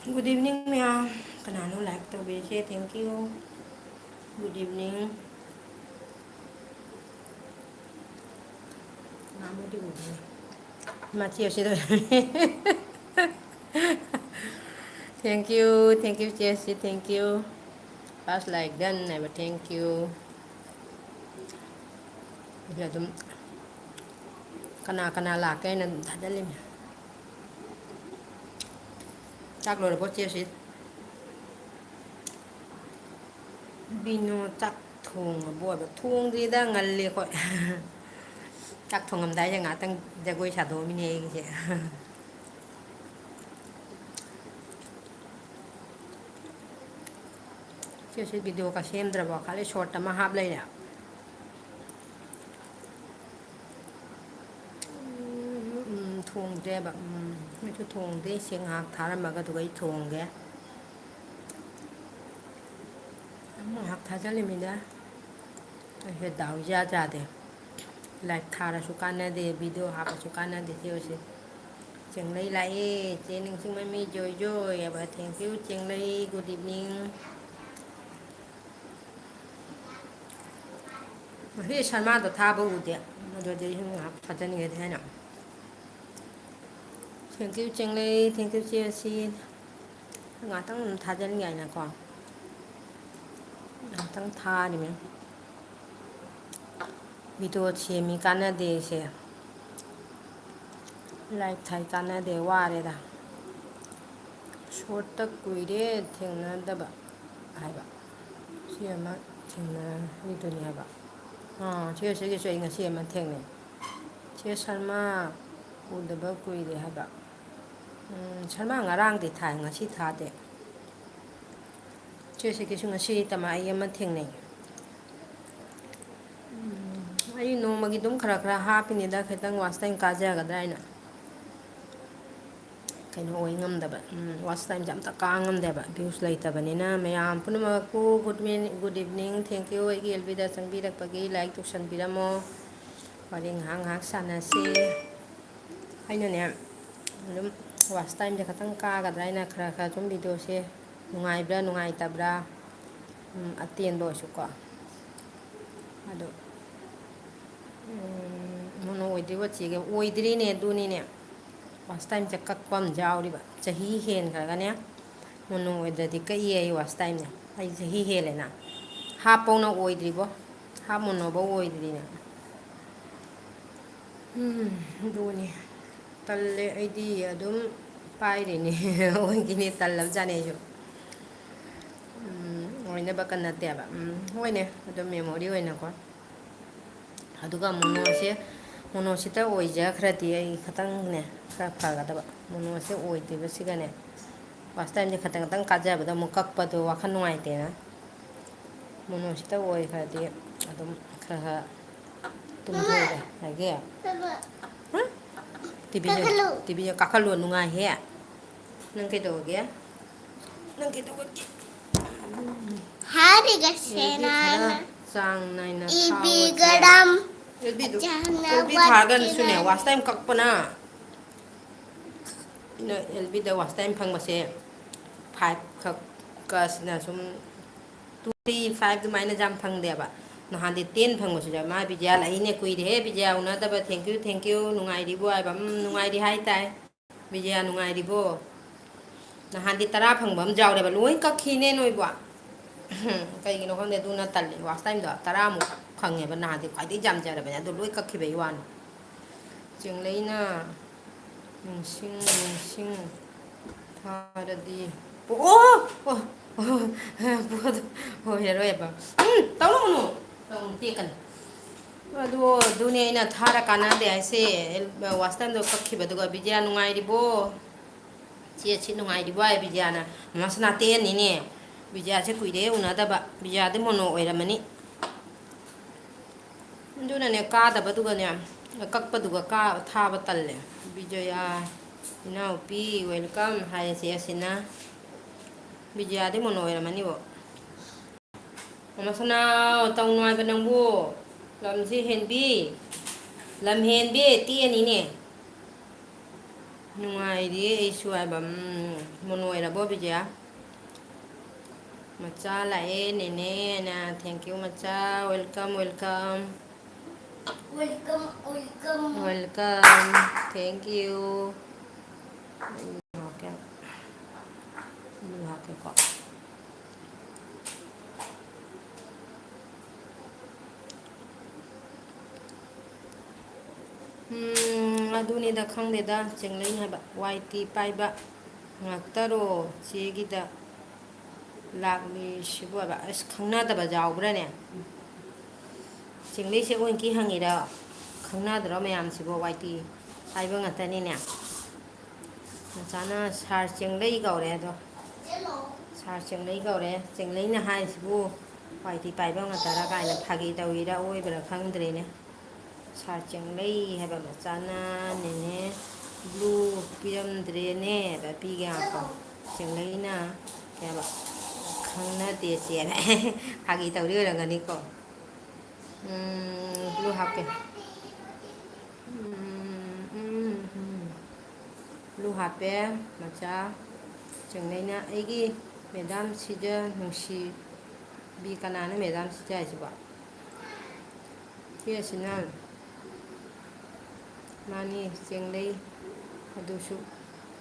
Good evening, Mia. Kanano like to be say thank you. Good evening. Namo di udi. Mati sido. Thank you, Jesse, thank you. Past like then never thank you. Bây giờ kana là cái nên thật lên. Chắc rồi có chia sẻ. Bino chắc thùng bùa thùng gì đó ngල් li coi. Chắc thùng ngầm đáy ngã tăng ra quay xả đồ mini cái gì. Chia sẻ video cả xem rồi bảo khá là short mà hấp lên nè. Thùng thế bạn mấy chú thùng thế xem hạt thả ra mà cái tụi thùng cái. Mà hạt thả ra lên mình đó. Cái đào ra thế. Like thả ra sukan này để video hấp sukan này để tiêu sẻ. Chừng lấy lại trên Ningsing Mami joy joy và thank you chừng lấy good evening. Khi Sharma đó tha bố ute, nó rồi đi không ngáp phát triển cái thế nào. Thank you chừng lấy thank you chia sẻ. Ngã tăng tha chân ngày nào còn. Tăng tha đi mình. Video chia mi cana de se. Like thay cana de qua đây đó. Short tắc quỷ đấy thằng nó đã bảo hay bảo. Chia mà thằng nó video này bảo. Chia sẻ cái chuyện này chia mà thằng này. Chia Sharma udah bảo quỷ đấy hay bảo. Sharma ngarang di thai ngasi tha de. Chia sẻ cái chuyện ngasi tama ai mà thằng này. Ai nung magi dum khara happy ni da khetang was time ka ja ga dai na. Kai no oi ngam da ba. Was time jam ta ka ngam da ba. Views lai ta bani na mayam punama ku good evening thank you ai gel bi da sang bi rak pagi like to san bi ra mo. Paring hang hak sana se. Ai na ne. Dum was time ja khatang ka ga dai na khara jum video se nungai bra nungai ta bra. Atien lo su ko. Ado mono oidriwa chiga oidri ne duni ne was time cha kakpam jawri ba chahi hen khaga ne mono oidadi ka ye was time ne ai chahi hele na ha pona oidri bo ha mono bo oidri ne duni talle aidi adum pai ri ne oingi ne tallam jane jo oina ba kan na te ba oine adum memory oina ko aduga mono sita oija khrati ai khatang ne kha phaga da ba mono se oide ba siga ne was time je khatang tang kaja ba da mo kak pa do wa khan ngai te na mono sita oi khrati adum kha tum do da ha ge tibi ya kakalo nungai he nang ke do ge nang ke do ge hari ga sena sang nai na ibi gadam Elbi thagan sune was time kakpana ina elbi da was time phang mase 5 khak kas na sum 2 3 5 du mai na jam phang de ba na han de 10 phang masu ja ma bi ja la ine kui de he bi ja una da ba thank you nungai di bo ai ba nungai di hai tai bi ja nungai di bo na han di tara phang bam jaw de ba loi kak khi ne noi ba kai gi no khang de du na tal was time da tara mu phang ba na di khai di jam ja da ba du loi kak khi be wan chừng lấy na Ningsing tha ra đi ô ya rồi ba tao nó tao ti kan du ne na tha ra kana de ai se wastan do kakhi ba do ga bijya nungai di bo chi chi nungai di ba bijya na masna te ni ne bijya se kui de una da ba bijya de mono oi ra mani du na ne ka da ba du ga ne kakpa du ga ka tha ba tal le bijaya ina pi welcome hai se asina bijaya de mono oi ra mani bo masana tong noi ba nang bu lam si hen bi lam hen bi ti ani ne ꯅꯨꯡꯉꯥꯏꯔꯤꯌꯦ ꯑꯩꯁꯨ ꯍꯥꯏꯕ moon ꯑꯣꯏꯔꯕꯣ ꯕꯤꯖꯌꯥ ꯃꯆꯥ ꯂꯥꯛꯑꯦ ꯅꯦꯅꯦꯅ thank you ꯃꯆꯥ welcome welcome Welcome, welcome. Welcome thank you ꯍꯥꯞꯀꯦꯀꯣ ꯑꯗꯨꯅꯤꯗ ꯈꯪꯗꯦꯗ ꯆꯦꯡꯂꯩ ꯍꯥꯏꯕ ꯋꯥꯏ ꯇꯤ ꯄꯥꯏꯕ ꯉꯥꯛꯇꯔꯣ ꯆꯦꯒꯤꯗ ꯂꯥꯛꯂꯤꯁꯤꯕꯨ ꯍꯥꯏꯕ ꯑꯁ ꯈꯪꯅꯗꯕ ꯌꯥꯎꯕ꯭ꯔꯥꯅꯦ ꯆꯤꯡꯂꯩꯁꯦ ꯑꯣꯏꯀꯤ ꯍꯪꯉꯤꯔ ꯈꯪꯅꯗ꯭ꯔꯣ ꯃꯌꯥꯝꯁꯤꯕꯨ ꯋꯥꯏꯇꯤ ꯍꯥꯏꯕ ꯉꯥꯛꯇꯅꯤꯅꯦ ꯃꯆꯥꯅ ꯁꯥꯔ ꯆꯦꯡꯂꯩ ꯀꯧꯔꯦ ꯑꯗꯣ Hello. ꯁꯥꯔ ꯆꯦꯡꯂꯩ ꯀꯧꯔꯦ ꯆꯦꯡꯂꯩꯅ ꯍꯥꯏꯔꯤꯁꯤꯕꯨ ꯋꯥꯏꯇꯤ ꯄꯥꯏꯕ ꯉꯛꯇꯔ ꯀꯥꯏꯅ ꯐꯥꯒꯤ ꯇꯧꯔꯤꯔ ꯑꯣꯏꯕ꯭ꯔꯥ ꯈꯪꯗ꯭ꯔꯦꯅꯦ ꯁꯥꯔ ꯆꯦꯡꯂꯩ ꯍꯥꯏꯕ ꯃꯆꯥꯅ ꯅꯦꯅꯦ ꯕ꯭ꯂꯨ ꯄꯤꯔꯝꯗ꯭ꯔꯦꯅꯦ ꯑꯗ ꯄꯤꯒꯦ ꯉꯥꯛꯀꯣ ꯆꯦꯡꯂꯩꯅ ꯀꯩ ꯍꯥꯏꯕ ꯈꯪꯅꯗꯦ ꯆꯦꯅ ꯐꯥꯒꯤ ꯇꯧꯔꯤ ꯑꯣꯏꯔꯝꯒꯅꯤꯀꯣ ꯕ꯭ꯂꯨ ꯍꯥꯞꯀꯦ ꯕ꯭ꯂꯨ ꯍꯥꯞꯄꯦ ꯃꯆꯥ ꯆꯦꯡꯅꯩꯅ ꯑꯩꯒꯤ ꯃꯦꯗꯥꯝ ꯁꯤꯗ ꯅꯨꯡꯁꯤꯕꯤ ꯀꯅꯥꯅ ꯃꯦꯗꯥꯝ ꯁꯤꯗ ꯍꯥꯏꯁꯤꯕꯣ ꯁꯤꯁꯤꯅ ꯃꯥꯅꯤ ꯆꯦꯡꯂꯩ ꯑꯗꯨꯁꯨ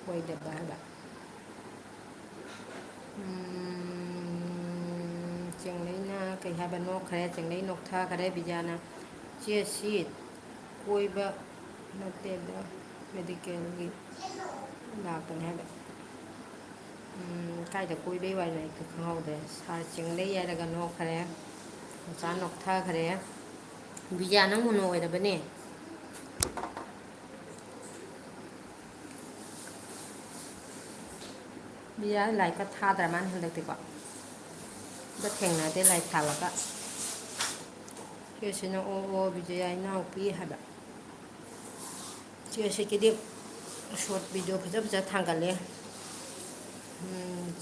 ꯑꯣꯏꯗꯕ ꯍꯥꯏꯕ ꯆꯦꯡꯂꯩꯅ ꯀꯩ ꯍꯥꯏꯕ ꯅꯣꯛꯈ꯭ꯔꯦ ꯆꯦꯡꯂꯩ ꯅꯣꯛꯊꯈ꯭ꯔꯦ ꯕꯤꯖꯌꯥꯅ ꯆꯦꯁꯤ ꯀꯣꯏꯕ ꯅꯠꯇꯦꯗ ꯃꯦꯗꯤꯀꯦꯜꯒꯤ ꯂꯥꯛꯄꯅꯤ ꯍꯥꯏꯕ ꯀꯥꯏꯗ ꯀꯣꯏꯕꯩ ꯋꯥꯔꯤꯅꯣ ꯑꯩ ꯈꯪꯍꯧꯗ꯭ꯔꯦ ꯁꯥꯔ ꯆꯤꯡꯂꯩ ꯍꯥꯏꯔꯒ ꯅꯣꯛꯈ꯭ꯔꯦ ꯃꯆꯥ ꯅꯣꯛꯊꯈ꯭ꯔꯦ ꯕꯤꯖꯌꯥ ꯅꯪ ꯃꯨꯅꯣ ꯑꯣꯏꯔꯕꯅꯦ ꯕꯤꯖꯌꯥ ꯂꯥꯏꯔꯤꯛꯀ ꯊꯥꯗ꯭ꯔ ꯃꯥꯅ ꯍꯟꯗꯛꯇꯤꯀꯣ ꯑꯝꯇ ꯊꯦꯡꯅꯗꯦ ꯂꯥꯏꯔꯤꯛ ꯊꯥꯕꯒ ꯁꯤꯁꯤꯅ ꯑꯣ ꯑꯣ ꯕꯤꯖꯌꯥ ꯏꯅꯥꯎꯄꯤ ꯍꯥꯏꯕ ꯆꯦꯁꯤꯀꯤꯗꯤ ꯁꯣꯔꯠ ꯚꯤꯗꯤꯑꯣ ꯐꯖ ꯐꯖ ꯊꯥꯡꯒꯠꯂꯦ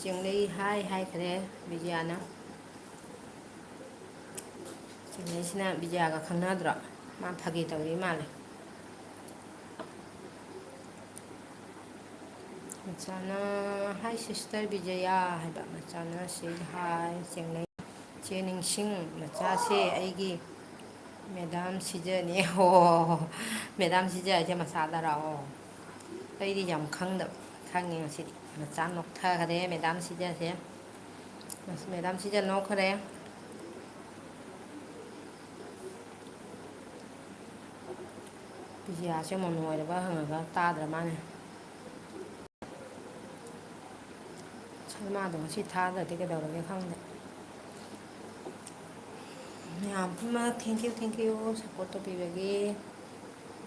ꯆꯦꯡꯂꯩ ꯍꯥꯏꯈ꯭ꯔꯦ ꯕꯤꯖꯌꯥꯅ ꯆꯦꯡꯂꯩꯁꯤꯅ ꯕꯤꯖꯌꯥꯒ ꯈꯪꯅꯗ꯭ꯔꯣ ꯃꯥ ꯐꯥꯒꯤ ꯇꯧꯔꯤ ꯃꯥꯜꯂꯦ ꯃꯆꯥꯅ ꯍꯥꯏ ꯁꯤꯁꯇꯔ ꯕꯤꯖꯌꯥ ꯍꯥꯏꯕ ꯃꯆꯥꯅ ꯁꯤ ꯍꯥꯏ ꯆꯦꯡꯂꯩ ꯆꯦ ꯅꯤꯡꯁꯤꯡ ꯃꯆꯥꯁꯦ ꯑꯩꯒꯤ ꯃꯦꯗꯥꯝ ꯁꯤꯖꯅꯦ ꯍꯣ ꯃꯦꯗꯥꯝ ꯁꯤꯖ ꯍꯥꯏꯁꯦ ꯃꯆꯥꯗꯔꯑꯣ ꯑꯩꯗꯤ ꯌꯥꯝ ꯈꯪꯗꯕ ꯈꯪꯉꯦ ꯉꯁꯤꯗꯤ ꯃꯆꯥ ꯅꯣꯛꯊꯈꯔꯦ ꯃꯦꯗꯥꯝ ꯁꯤꯖꯁꯦ ꯃꯦꯗꯥꯝ ꯁꯤꯖ ꯅꯣꯛꯈꯔꯦ ꯕꯤꯖꯌꯥꯁꯦ ꯃꯨꯟ ꯑꯣꯏꯔꯕ ꯍꯪꯉꯒ ꯇꯥꯗ꯭ꯔ ꯃꯥꯜꯂꯦ ꯁꯜꯃꯥꯗꯣ ꯉꯁꯤ ꯊꯥꯗ꯭ꯔꯗꯤ ꯀꯩꯗꯧꯔꯒꯦ ꯈꯪꯗꯦ ꯃꯌꯥꯝ ꯄꯨꯝꯅꯃꯛ ꯊꯦꯡꯀ꯭ꯌꯨ ꯊꯦꯡꯀ꯭ꯌꯨ ꯁꯞꯄꯣꯔꯠ ꯇꯧꯕꯤꯕꯒꯤ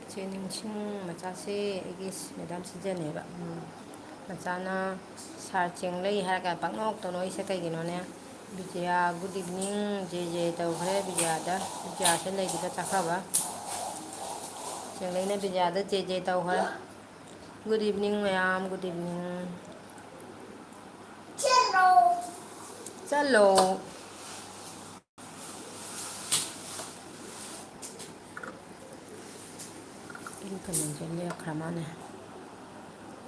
ꯏꯆꯦ ꯅꯤꯡꯁꯤꯡ ꯃꯆꯥꯁꯦ ꯑꯩꯒꯤ ꯃꯦꯗꯥꯝ ꯁꯤꯖꯅꯦꯕ ꯃꯆꯥꯅ ꯁꯥꯔ ꯆꯦꯡꯂꯩ ꯍꯥꯏꯔꯒ ꯄꯪꯅꯣꯛꯇ ꯅꯣꯛꯏꯁꯦ ꯀꯩꯒꯤꯅꯣꯅꯦ Bijaya good evening J J ꯇꯧꯈ꯭ꯔꯦ ꯕꯤꯖꯌꯥꯗ ꯕꯤꯖꯌꯥꯁꯦ ꯂꯩꯈꯤꯗ ꯆꯠꯈ꯭ꯔꯕ ꯆꯦꯡꯂꯩꯅ ꯕꯤꯖꯌꯥꯗ ꯖꯦ ꯖꯦ ꯇꯧꯈ꯭ꯔꯦ ꯒꯨꯗ ꯏꯚꯤꯅꯤꯡ ꯃꯌꯥꯝ ꯒꯨꯗ ꯏꯚꯤꯅꯤꯡ Hello. ꯆꯠꯂꯣ ꯑꯩꯒꯤ ꯀꯃꯦꯟꯁꯦ ꯂꯦꯛꯈ꯭ꯔ ꯃꯥꯜꯂꯦ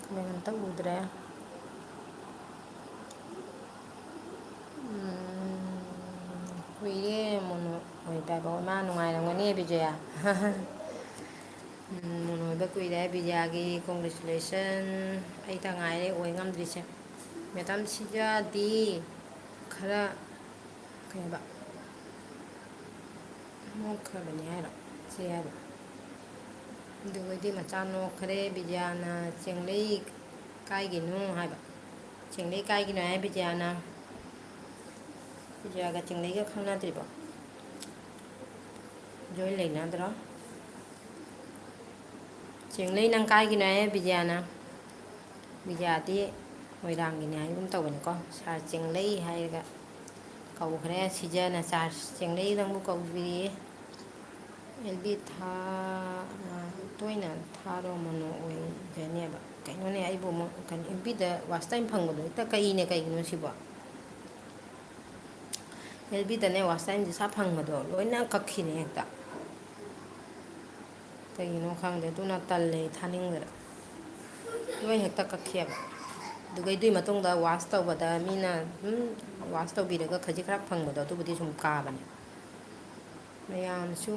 ꯀꯃꯦꯟ ꯑꯝꯇ ꯎꯗ꯭ꯔꯦ ꯀꯨꯏꯔꯦ ꯃꯨꯟ ꯑꯣꯏꯗꯕ ꯃꯥ ꯅꯨꯡꯉꯥꯏꯔꯝꯒꯅꯤ ꯕꯤꯖꯌꯥ ꯃꯨꯟ ꯑꯣꯏꯕ ꯀꯨꯏꯔꯦ ꯕꯤꯖꯌꯥꯒꯤ ꯀꯣꯡꯒ꯭ꯔꯦꯆꯨꯂꯦꯁꯟ ꯑꯩꯇ ꯉꯥꯏꯔꯦ ꯑꯣꯏ ꯉꯝꯗ꯭ꯔꯤꯁꯦ ꯃꯦꯗꯥꯝ ꯁꯤꯖꯗꯤ ꯈꯔ ꯀꯩꯕ ꯅꯣꯛꯈ꯭ꯔꯕꯅꯤ ꯍꯥꯏꯔꯣ ꯆꯦ ꯍꯥꯏꯕ ꯑꯗꯨꯒꯗꯤ ꯃꯆꯥ ꯅꯣꯛꯈ꯭ꯔꯦ ꯕꯤꯖꯌꯥꯅ ꯆꯦꯡꯂꯩ ꯀꯥꯏꯒꯤꯅꯣ ꯍꯥꯏꯕ ꯆꯦꯡꯂꯩ ꯀꯥꯏꯒꯤꯅꯣ ꯍꯥꯏ ꯕꯤꯖꯌꯥꯅ ꯕꯤꯖꯌꯥꯒ ꯆꯦꯡꯂꯩꯒ ꯈꯪꯅꯗ꯭ꯔꯤꯕꯣ ꯖꯣꯏ ꯂꯩꯅꯗ꯭ꯔꯣ ꯆꯦꯡꯂꯩ ꯅꯪ ꯀꯥꯏꯒꯤꯅꯣ ꯍꯥꯏ ꯕꯤꯖꯌꯥꯅ ꯕꯤꯖꯌꯥꯗꯤ ꯃꯣꯏꯔꯥꯡꯒꯤꯅꯤ ꯍꯥꯏꯒꯨꯝ ꯇꯧꯕꯅꯤꯀꯣ ꯁꯥꯔ ꯆꯦꯡꯂꯩ ꯍꯥꯏꯔꯒ ꯀꯧꯈ꯭ꯔꯦ ꯁꯤꯖꯅ ꯁꯥꯔ ꯆꯦꯡꯂꯩ ꯅꯪꯕꯨ ꯀꯧꯕꯤꯔꯤꯌꯦ ꯑꯦꯜꯕꯤ ꯇꯣꯏꯅ ꯊꯥꯔꯣ ꯃꯨꯟ ꯑꯣꯏꯖꯅꯦꯕ ꯀꯩꯅꯣꯅꯦ ꯑꯩꯕꯨ ꯑꯃꯨꯛ ꯀꯩꯅꯣ ꯑꯦꯜꯕꯤꯗ ꯋꯥꯁ ꯇꯥꯏꯝ ꯐꯪꯕꯗꯣ ꯍꯦꯛꯇ ꯀꯩꯅꯦ ꯀꯩꯒꯤꯅꯣ ꯁꯤꯕꯣ ꯑꯦꯜꯕꯤꯗꯅꯦ ꯋꯥꯁ ꯇꯥꯏꯝꯁꯦ ꯁꯥ ꯐꯪꯕꯗꯣ ꯂꯣꯏꯅ ꯀꯛꯈꯤꯅꯦ ꯍꯦꯛꯇ ꯀꯩꯒꯤꯅꯣ ꯈꯪꯗꯦ ꯑꯗꯨꯅ ꯇꯜꯂꯦ ꯊꯥꯅꯤꯡꯗ꯭ꯔꯦ ꯂꯣꯏ ꯍꯦꯛꯇ ꯀꯛꯈꯤꯑꯕ ꯑꯗꯨꯒ ꯑꯗꯨꯏ ꯃꯇꯨꯡꯗ ꯋꯥꯁ ꯇꯧꯕꯗ ꯃꯤꯅ ꯋꯥꯁ ꯇꯧꯕꯤꯔꯒ ꯈꯖꯤꯛ ꯈꯔ ꯐꯪꯕꯗꯣ ꯑꯗꯨꯕꯨꯗꯤ ꯁꯨꯝ ꯀꯥꯕꯅꯦ ꯃꯌꯥꯝꯁꯨ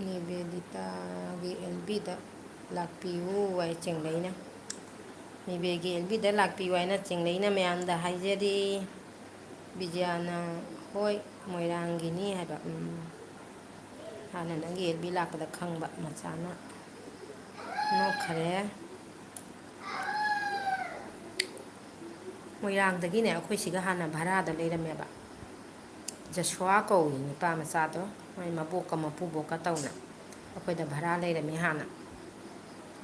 ꯅꯤꯕꯦꯗꯤꯇꯥꯒꯤ ꯑꯦꯜꯕꯤꯗ ꯂꯥꯛꯄꯤꯌꯨ ꯍꯥꯏ ꯆꯦꯡꯂꯩꯅ ꯅꯤꯕꯦꯒꯤ ꯑꯦꯜꯕꯤꯗ ꯂꯥꯛꯄꯤꯌꯨ ꯍꯥꯏꯅ ꯆꯦꯡꯂꯩꯅ ꯃꯌꯥꯝꯗ ꯍꯥꯏꯖꯔꯤ ꯕꯤꯖꯌꯥꯅ ꯍꯣꯏ ꯃꯣꯏꯔꯥꯡꯒꯤꯅꯤ ꯍꯥꯏꯕ ꯍꯥꯟꯅ ꯅꯪꯒꯤ ꯑꯦꯜꯕꯤ ꯂꯥꯛꯄꯗ ꯈꯪꯕ ꯃꯆꯥꯅ ꯅꯣꯛꯈꯔꯦ ꯃꯣꯏꯔꯥꯡꯗꯒꯤꯅꯦ ꯑꯩꯈꯣꯏ ꯁꯤꯒ ꯍꯥꯟꯅ ꯚꯔꯥꯗ ꯂꯩꯔꯝꯃꯦꯕ ꯖꯁ꯭ꯋꯥ ꯀꯧꯏ ꯅꯨꯄꯥ ꯃꯆꯥꯗꯣ ꯃꯣꯏ ꯃꯕꯣꯛꯀ ꯃꯄꯨꯕꯣꯛꯀ ꯇꯧꯅ ꯑꯩꯈꯣꯏꯗ ꯚꯔꯥ ꯂꯩꯔꯝꯃꯤ ꯍꯥꯟꯅ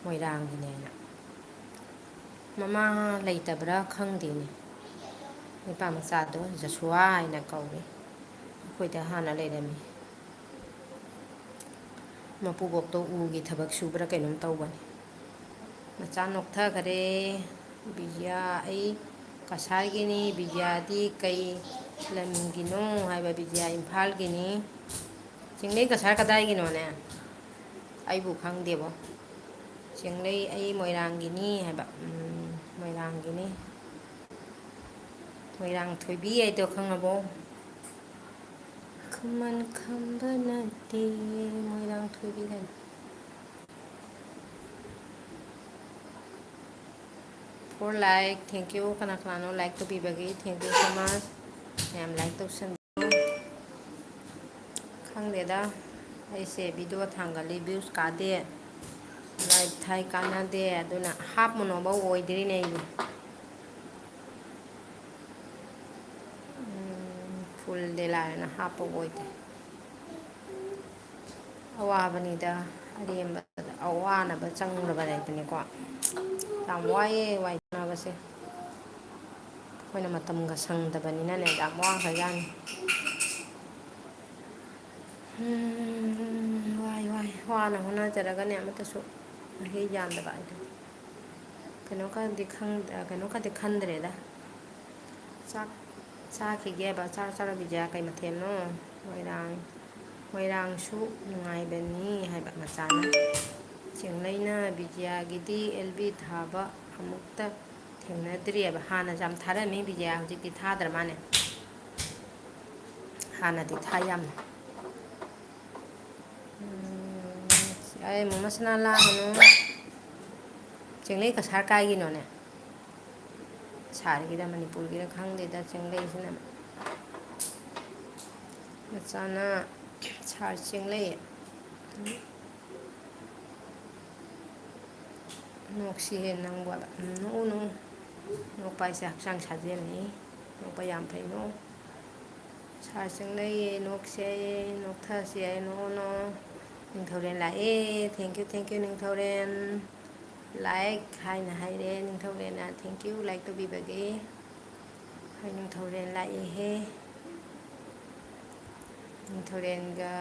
ꯃꯣꯏꯔꯥꯡꯒꯤꯅꯦꯅ ꯃꯃꯥ ꯂꯩꯇꯕ꯭ꯔꯥ ꯈꯪꯗꯦꯅꯦ ꯅꯨꯄꯥ ꯃꯆꯥꯗꯣ ꯖꯁ꯭ꯋꯥ ꯍꯥꯏꯅ ꯀꯧꯏ ꯑꯩꯈꯣꯏꯗ ꯍꯥꯟꯅ ꯂꯩꯔꯝꯃꯤ ꯃꯄꯨꯕꯣꯛꯇꯣ ꯎꯒꯤ ꯊꯕꯛ ꯁꯨꯕ꯭ꯔꯥ ꯀꯩꯅꯣꯝ ꯇꯧꯕꯅꯤ ꯃꯆꯥ ꯅꯣꯛꯊꯈꯔꯦ ꯕꯤꯖꯤꯌꯥ ꯑꯩ ꯀꯁꯥꯔꯒꯤꯅꯤ ꯕꯤꯖꯤꯌꯥꯗꯤ ꯀꯩ ꯂꯝꯒꯤꯅꯣ ꯍꯥꯏꯕ ꯕꯤꯖꯤꯌꯥ ꯏꯝꯐꯥꯜꯒꯤꯅꯤ ꯆꯤꯡꯂꯩ ꯀꯁꯥꯔ ꯀꯗꯥꯏꯒꯤꯅꯣꯅꯦ ꯑꯩꯕꯨ ꯈꯪꯗꯦꯕꯣ ꯆꯤꯡꯂꯩ ꯑꯩ ꯃꯣꯏꯔꯥꯡꯒꯤꯅꯤ ꯍꯥꯏꯕ ꯃꯣꯏꯔꯥꯡꯒꯤꯅꯤ ꯃꯣꯏꯔꯥꯡ ꯊꯣꯏꯕꯤ ꯍꯥꯏꯗꯣ ꯈꯪꯉꯕꯣ ꯈꯨꯃꯟ ꯈꯝꯕ ꯅꯠꯇꯦ ꯃꯣꯏꯔꯥꯡ ꯊꯣꯏꯕꯤ ꯍꯥꯏꯅ ꯐꯣꯔ ꯂꯥꯏꯛ ꯊꯦꯡꯀ꯭ꯌꯨ ꯀꯅꯥ ꯀꯅꯥꯅꯣ ꯂꯥꯏꯛ ꯇꯧꯕꯤꯕꯒꯤ ꯊꯦꯡꯀ꯭ꯌꯨ ꯁꯣ ꯃꯆ ꯃꯌꯥꯝ ꯂꯥꯏꯛ ꯇꯧꯁꯟꯕꯤꯌꯨ ꯈꯪꯗꯦꯗ ꯑꯩꯁꯦ ꯚꯤꯗꯤꯑꯣ ꯊꯥꯡꯒꯠꯂꯤ ꯚ꯭ꯌꯨꯁ ꯀꯥꯗꯦ ꯂꯥꯏꯛ ꯊꯥꯏ ꯀꯥꯟꯅꯗꯦ ꯑꯗꯨꯅ ꯍꯥꯞ ꯃꯣꯅꯣꯐꯧ ꯑꯣꯏꯗ꯭ꯔꯤꯅꯦ ꯑꯩꯗꯤ ꯐꯨꯜꯗꯤ ꯂꯥꯏꯔꯅ ꯍꯥꯞꯄ ꯑꯣꯏꯗꯦ ꯑꯋꯥꯕꯅꯤꯗ ꯑꯔꯦꯝꯕꯗ ꯑꯋꯥꯅꯕ ꯆꯪꯂꯕ ꯍꯥꯏꯗꯨꯅꯤꯀꯣ ꯌꯥꯝ ꯋꯥꯏꯑꯦ ꯋꯥꯏ ꯁꯥꯟꯅꯕꯁꯦ ꯑꯩꯈꯣꯏꯅ ꯃꯇꯝꯒ ꯁꯪꯗꯕꯅꯤꯅꯅꯦ ꯌꯥꯝ ꯋꯥꯈ꯭ꯔꯖꯥꯠꯅꯤ ꯋꯥꯏ ꯋꯥꯏ ꯋꯥꯅ ꯍꯣꯠꯅꯖꯔꯒꯅꯦ ꯑꯃꯠꯇꯁꯨ ꯃꯍꯩ ꯌꯥꯟꯗꯕ ꯍꯥꯏꯗꯨ ꯀꯩꯅꯣꯀꯗꯤ ꯈꯟꯗ꯭ꯔꯦꯗ ꯆꯥꯛ ꯆꯥꯈꯤꯒꯦꯕ ꯆꯥꯔꯣ ꯕꯤꯖꯌꯥ ꯀꯩ ꯃꯊꯦꯜꯅꯣ ꯃꯣꯏꯔꯥꯡꯁꯨ ꯅꯨꯡꯉꯥꯏꯕꯅꯤ ꯍꯥꯏꯕ ꯃꯆꯥꯅ ꯆꯦꯡꯂꯩꯅ ꯕꯤꯖꯌꯥꯒꯤꯗꯤ ꯑꯦꯜꯕꯤ ꯊꯥꯕ ꯑꯃꯨꯛꯇ ꯊꯦꯡꯅꯗ꯭ꯔꯤꯑꯕ ꯍꯥꯟꯅꯁꯨ ꯌꯥꯝ ꯊꯥꯔꯝꯃꯤ ꯕꯤꯖꯌꯥ ꯍꯧꯖꯤꯛꯇꯤ ꯊꯥꯗ꯭ꯔ ꯃꯥꯜꯅꯦ ꯍꯥꯟꯅꯗꯤ ꯊꯥ ꯌꯥꯝꯅ ꯑꯩ ꯃꯃꯁꯅꯥ ꯂꯥꯡꯒꯅꯨ ꯆꯦꯡꯂꯩ ꯀꯁꯥꯔ ꯀꯥꯏꯒꯤꯅꯣꯅꯦ ꯁꯥꯔꯒꯤꯔ ꯃꯅꯤꯄꯨꯔꯒꯤꯔ ꯈꯪꯗꯦꯗ ꯆꯦꯡꯂꯩꯁꯤꯅ ꯃꯆꯥꯅ ꯁꯥꯔ ꯆꯦꯡꯂꯩ ꯅꯣꯛꯁꯤꯍꯦ ꯅꯪꯕꯣ ꯅꯣꯛꯎ ꯅꯣꯛꯄ ꯍꯥꯏꯁꯦ ꯍꯛꯆꯥꯡ ꯁꯥꯖꯦꯜꯅꯤ ꯅꯣꯛꯄ ꯌꯥꯝ ꯐꯩ ꯁꯥꯔ ꯆꯦꯡꯂꯩ ꯅꯣꯛꯁꯦ ꯅꯣꯛꯊꯁꯦ ꯅꯣꯛꯑꯣ ꯅꯤꯡꯊꯧꯔꯦꯟ ꯂꯥꯛꯑꯦ ꯊꯦꯡꯀ꯭ꯌꯨ ꯅꯤꯡꯊꯧꯔꯦꯟ ꯂꯥꯏꯛ ꯍꯥꯏꯅ ꯍꯥꯏꯔꯦ ꯅꯤꯡꯊꯧꯔꯦꯅ ꯊꯦꯡꯀ꯭ꯌꯨ ꯂꯥꯏꯛ ꯇꯧꯕꯤꯕꯒꯤ ꯑꯩꯈꯣꯏ ꯅꯤꯡꯊꯧꯔꯦꯟ ꯂꯥꯛꯏꯍꯦ ꯅꯤꯡꯊꯧꯔꯦꯟꯒ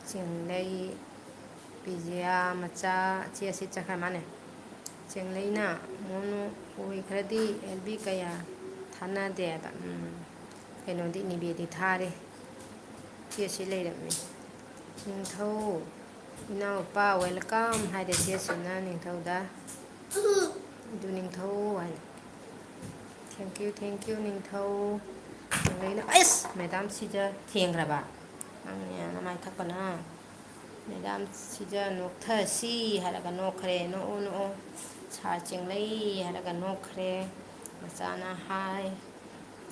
ꯆꯦꯡꯂꯩ ꯕꯤꯖꯌꯥ ꯃꯆꯥ ꯆꯦ ꯑꯁꯤ ꯆꯠꯈ꯭ꯔ ꯃꯥꯅꯦ ꯆꯦꯡꯂꯩꯅ ꯃꯣꯅꯨ ꯑꯣꯏꯈ꯭ꯔꯗꯤ ꯑꯦꯜꯕꯤ ꯀꯌꯥ ꯊꯥꯅꯗꯦꯕ ꯀꯩꯅꯣꯗꯤ ꯅꯤꯕꯦꯗꯤ ꯊꯥꯔꯦ ꯆꯦꯁꯤ ꯂꯩꯔꯝꯃꯤ ꯅꯤꯡꯊꯧ ꯏꯅꯥꯎꯄꯥ ꯋꯦꯜꯀꯝ ꯍꯥꯏꯔꯦ ꯆꯦꯁꯤꯅ ꯅꯤꯡꯊꯧꯗ ꯑꯗꯨ ꯅꯤꯡꯊꯧ ꯍꯥꯏꯅ ꯊꯦꯡꯀ꯭ꯌꯨ ꯅꯤꯡꯊꯧ ꯆꯦꯡꯂꯩꯅ ꯑꯩꯁ ꯃꯦꯗꯥꯝ ꯁꯤꯖ ꯊꯦꯡꯈ꯭ꯔꯕ ꯅꯪꯅꯦ ꯅꯃꯥꯏ ꯊꯛꯄꯅ ꯃꯦꯗꯥꯝ ꯁꯤꯖ ꯅꯣꯛꯊꯁꯤ ꯍꯥꯏꯔꯒ ꯅꯣꯛꯈ꯭ꯔꯦ ꯅꯣꯛꯑꯣ ꯁꯥꯔ ꯆꯦꯡꯂꯩ ꯍꯥꯏꯔꯒ ꯅꯣꯛꯈ꯭ꯔꯦ ꯃꯆꯥꯅ ꯍꯥꯏ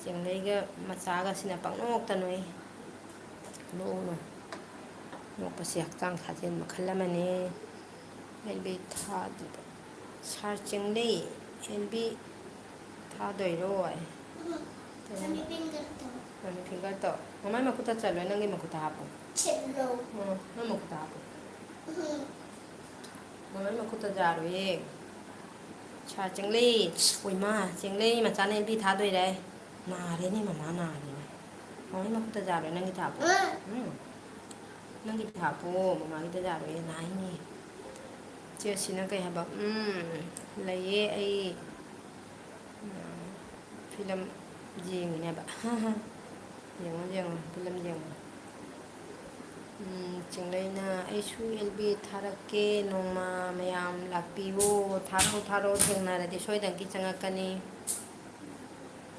ꯆꯦꯡꯂꯩꯒ ꯃꯆꯥꯒꯁꯤꯅ ꯄꯪꯅꯣꯛꯇ ꯅꯣꯛꯏ ꯅꯣꯛꯎ ꯅꯣꯛꯄꯁꯤ ꯍꯛꯆꯥꯡ ꯁꯥꯖꯦꯜ ꯃꯈꯜ ꯑꯃꯅꯤ ꯑꯦꯜꯕꯤ ꯊꯥꯗ꯭ꯔꯤꯕ ꯁꯥꯔ ꯆꯦꯡꯂꯩ ꯑꯦꯜꯕꯤ ꯊꯥꯗꯣꯏꯔꯣ Mami finger to. ꯃꯃꯤ ꯐꯤꯡꯒꯔ ꯇꯧ ꯃꯃꯥꯏ ꯃꯈꯨꯠꯇ ꯆꯠꯂꯣꯏ ꯅꯪꯒꯤ ꯃꯈꯨꯠꯇ ꯍꯥꯞꯄꯨ Cello. ꯅꯪ ꯃꯈꯨꯠꯇ ꯍꯥꯞꯄꯨ ꯃꯃꯥꯏ ꯃꯈꯨꯠꯇ ꯌꯥꯔꯣꯏꯌꯦ ꯁꯥꯔ ꯆꯦꯡꯂꯩ ꯑꯣꯏꯃꯥ ꯆꯦꯡꯂꯩ ꯃꯆꯥꯅ ꯑꯦꯜꯕꯤ ꯊꯥꯗꯣꯏꯔꯦ ꯅꯥꯔꯦꯅꯦ ꯃꯃꯥ ꯅꯥꯔꯦꯅꯦ ꯃꯃꯥꯏ ꯃꯈꯨꯠꯇ ꯌꯥꯔꯣꯏ ꯅꯪꯒꯤꯗ ꯍꯥꯞꯄꯨ ꯅꯪꯒꯤꯗ ꯍꯥꯞꯄꯨ ꯃꯃꯥꯒꯤꯗ ꯌꯥꯔꯣꯏꯌꯦ ꯅꯥꯏꯅꯦ ꯆꯦꯁꯤꯅ ꯀꯩ ꯍꯥꯏꯕ ꯂꯩꯌꯦ ꯑꯩ ꯐꯤꯂꯝ ꯌꯦꯡꯉꯤꯅꯦꯕ ꯌꯦꯡꯉꯣ ꯐꯤꯂꯝ ꯌꯦꯡꯉꯣ ꯆꯤꯡꯂꯩꯅ ꯑꯩꯁꯨ ꯑꯦꯜꯕꯤ ꯊꯥꯔꯛꯀꯦ ꯅꯣꯡꯃ ꯃꯌꯥꯝ ꯂꯥꯛꯄꯤꯌꯨ ꯊꯥꯔꯛꯑꯣ ꯊꯦꯡꯅꯔꯗꯤ ꯁꯣꯏꯗꯅꯒꯤ ꯆꯪꯉꯛꯀꯅꯤ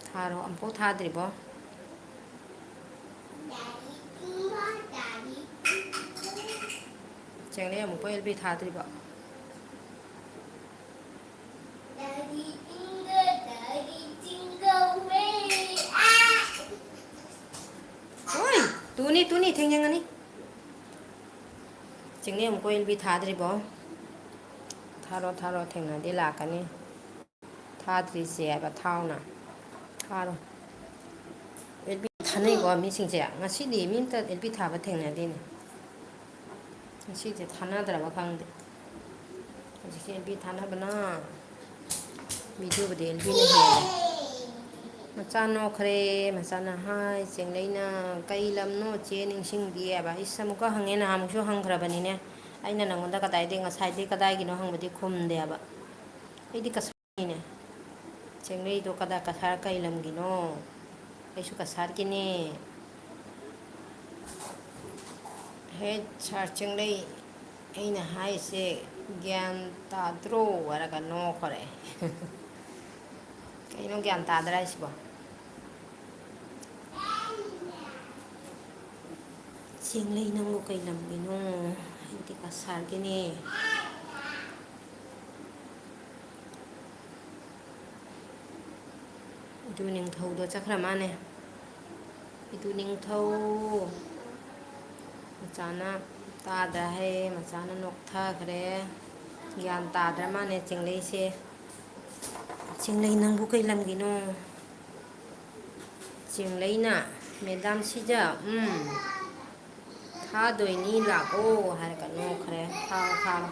ꯊꯥꯔꯣ ꯑꯃꯨꯐꯥꯎ ꯊꯥꯗ꯭ꯔꯤꯕꯣ ꯆꯦꯡꯂꯩ ꯑꯃꯨꯛꯐꯥꯎ ꯑꯦꯜꯕꯤ ꯊꯥꯗ꯭ꯔꯤꯕꯣ ꯍꯣꯏ ꯇꯨꯅꯤ ꯊꯦꯡꯖꯪꯒꯅꯤ ꯆꯤꯡꯂꯩ ꯑꯃꯨꯛꯐꯥꯎ ꯑꯦꯜꯕꯤ ꯊꯥꯗ꯭ꯔꯤꯕꯣ ꯊꯥꯔꯣ ꯊꯦꯡꯅꯔꯗꯤ ꯂꯥꯛꯀꯅꯤ ꯊꯥꯗ꯭ꯔꯤꯁꯦ ꯍꯥꯏꯕ ꯊꯥꯎꯅ ꯊꯥꯔꯣ ꯑꯦꯜꯕꯤ ꯊꯥꯅꯩꯀꯣ ꯃꯤꯁꯤꯡꯁꯦ ꯉꯁꯤꯗꯤ ꯃꯤ ꯑꯃꯇ ꯑꯦꯜꯕꯤ ꯊꯥꯕ ꯊꯦꯡꯅꯗꯦꯅꯦ ꯉꯁꯤꯁꯦ ꯊꯥꯅꯗ꯭ꯔꯕ ꯈꯪꯗꯦ ꯍꯧꯖꯤꯛꯁꯦ ꯑꯦꯜꯕꯤ ꯊꯥꯅꯕꯅ ꯃꯤꯗꯨꯕꯨꯗꯤ ꯑꯦꯜꯕꯤꯅ ꯍꯦꯜꯂꯦ ꯃꯆꯥ ꯅꯣꯛꯈ꯭ꯔꯦ ꯃꯆꯥꯅ ꯍꯥꯏ ꯆꯦꯡꯂꯩꯅ ꯀꯩ ꯂꯝꯅꯣ ꯆꯦ ꯅꯤꯡꯁꯤꯡꯕꯤ ꯍꯥꯏꯕ ꯏꯁ ꯑꯃꯨꯛꯀ ꯍꯪꯉꯦ ꯅꯍꯥꯟꯃꯨꯛꯁꯨ ꯍꯪꯈ꯭ꯔꯕꯅꯤꯅꯦ ꯑꯩꯅ ꯅꯪꯉꯣꯟꯗ ꯀꯗꯥꯏꯗꯒꯤ ꯉꯁꯥꯏꯗꯒꯤ ꯀꯗꯥꯏꯒꯤꯅꯣ ꯍꯪꯕꯗꯤ ꯈꯨꯝꯗꯦꯕ ꯑꯩꯗꯤ ꯀꯁꯥꯔꯅꯤꯅꯦ ꯆꯦꯡꯂꯩꯗꯣ ꯀꯁꯥꯔ ꯀꯩ ꯂꯝꯒꯤꯅꯣ ꯑꯩꯁꯨ ꯀꯁꯥꯔꯒꯤꯅꯦ ꯍꯦꯠ ꯁꯥꯔ ꯆꯤꯡꯂꯩ ꯑꯩꯅ ꯍꯥꯏꯁꯦ ꯒ꯭ꯌꯥꯟ ꯇꯥꯗ꯭ꯔꯣ ꯍꯥꯏꯔꯒ ꯅꯣꯛꯈꯔꯦ ꯀꯩꯅꯣ ꯒ꯭ꯌꯥꯟ ꯇꯥꯗ꯭ꯔꯥ ꯍꯥꯏꯁꯤꯕꯣ ꯆꯦꯡꯂꯩ ꯅꯪꯕꯨ ꯀꯩ ꯂꯝꯒꯤꯅꯣ ꯑꯩꯗꯤ ꯀꯁꯥꯔꯒꯤꯅꯦ ꯏꯇꯨ ꯅꯤꯡꯊꯧꯗꯣ ꯆꯠꯈ꯭ꯔ ꯃꯥꯅꯦ ꯏꯇꯨ ꯅꯤꯡꯊꯧ ꯃꯆꯥꯅ ꯇꯥꯗ꯭ꯔꯥ ꯍꯥꯏꯌꯦ ꯃꯆꯥꯅ ꯅꯣꯛꯊꯈ꯭ꯔꯦ ꯒ꯭ꯌꯥꯟ ꯇꯥꯗ꯭ꯔ ꯃꯥꯅꯦ ꯆꯤꯡꯂꯩꯁꯦ ꯆꯤꯡꯂꯩ ꯅꯪꯕꯨ ꯀꯩ ꯂꯝꯒꯤꯅꯣ ꯆꯦꯡꯂꯩꯅ ꯃꯦꯗꯥꯝꯁꯤꯖ ꯊꯥꯗꯣꯏꯅꯤ ꯂꯥꯛꯑꯣ ꯍꯥꯏꯔꯒ ꯅꯣꯛꯈ꯭ꯔꯦ ꯊꯥꯔꯣ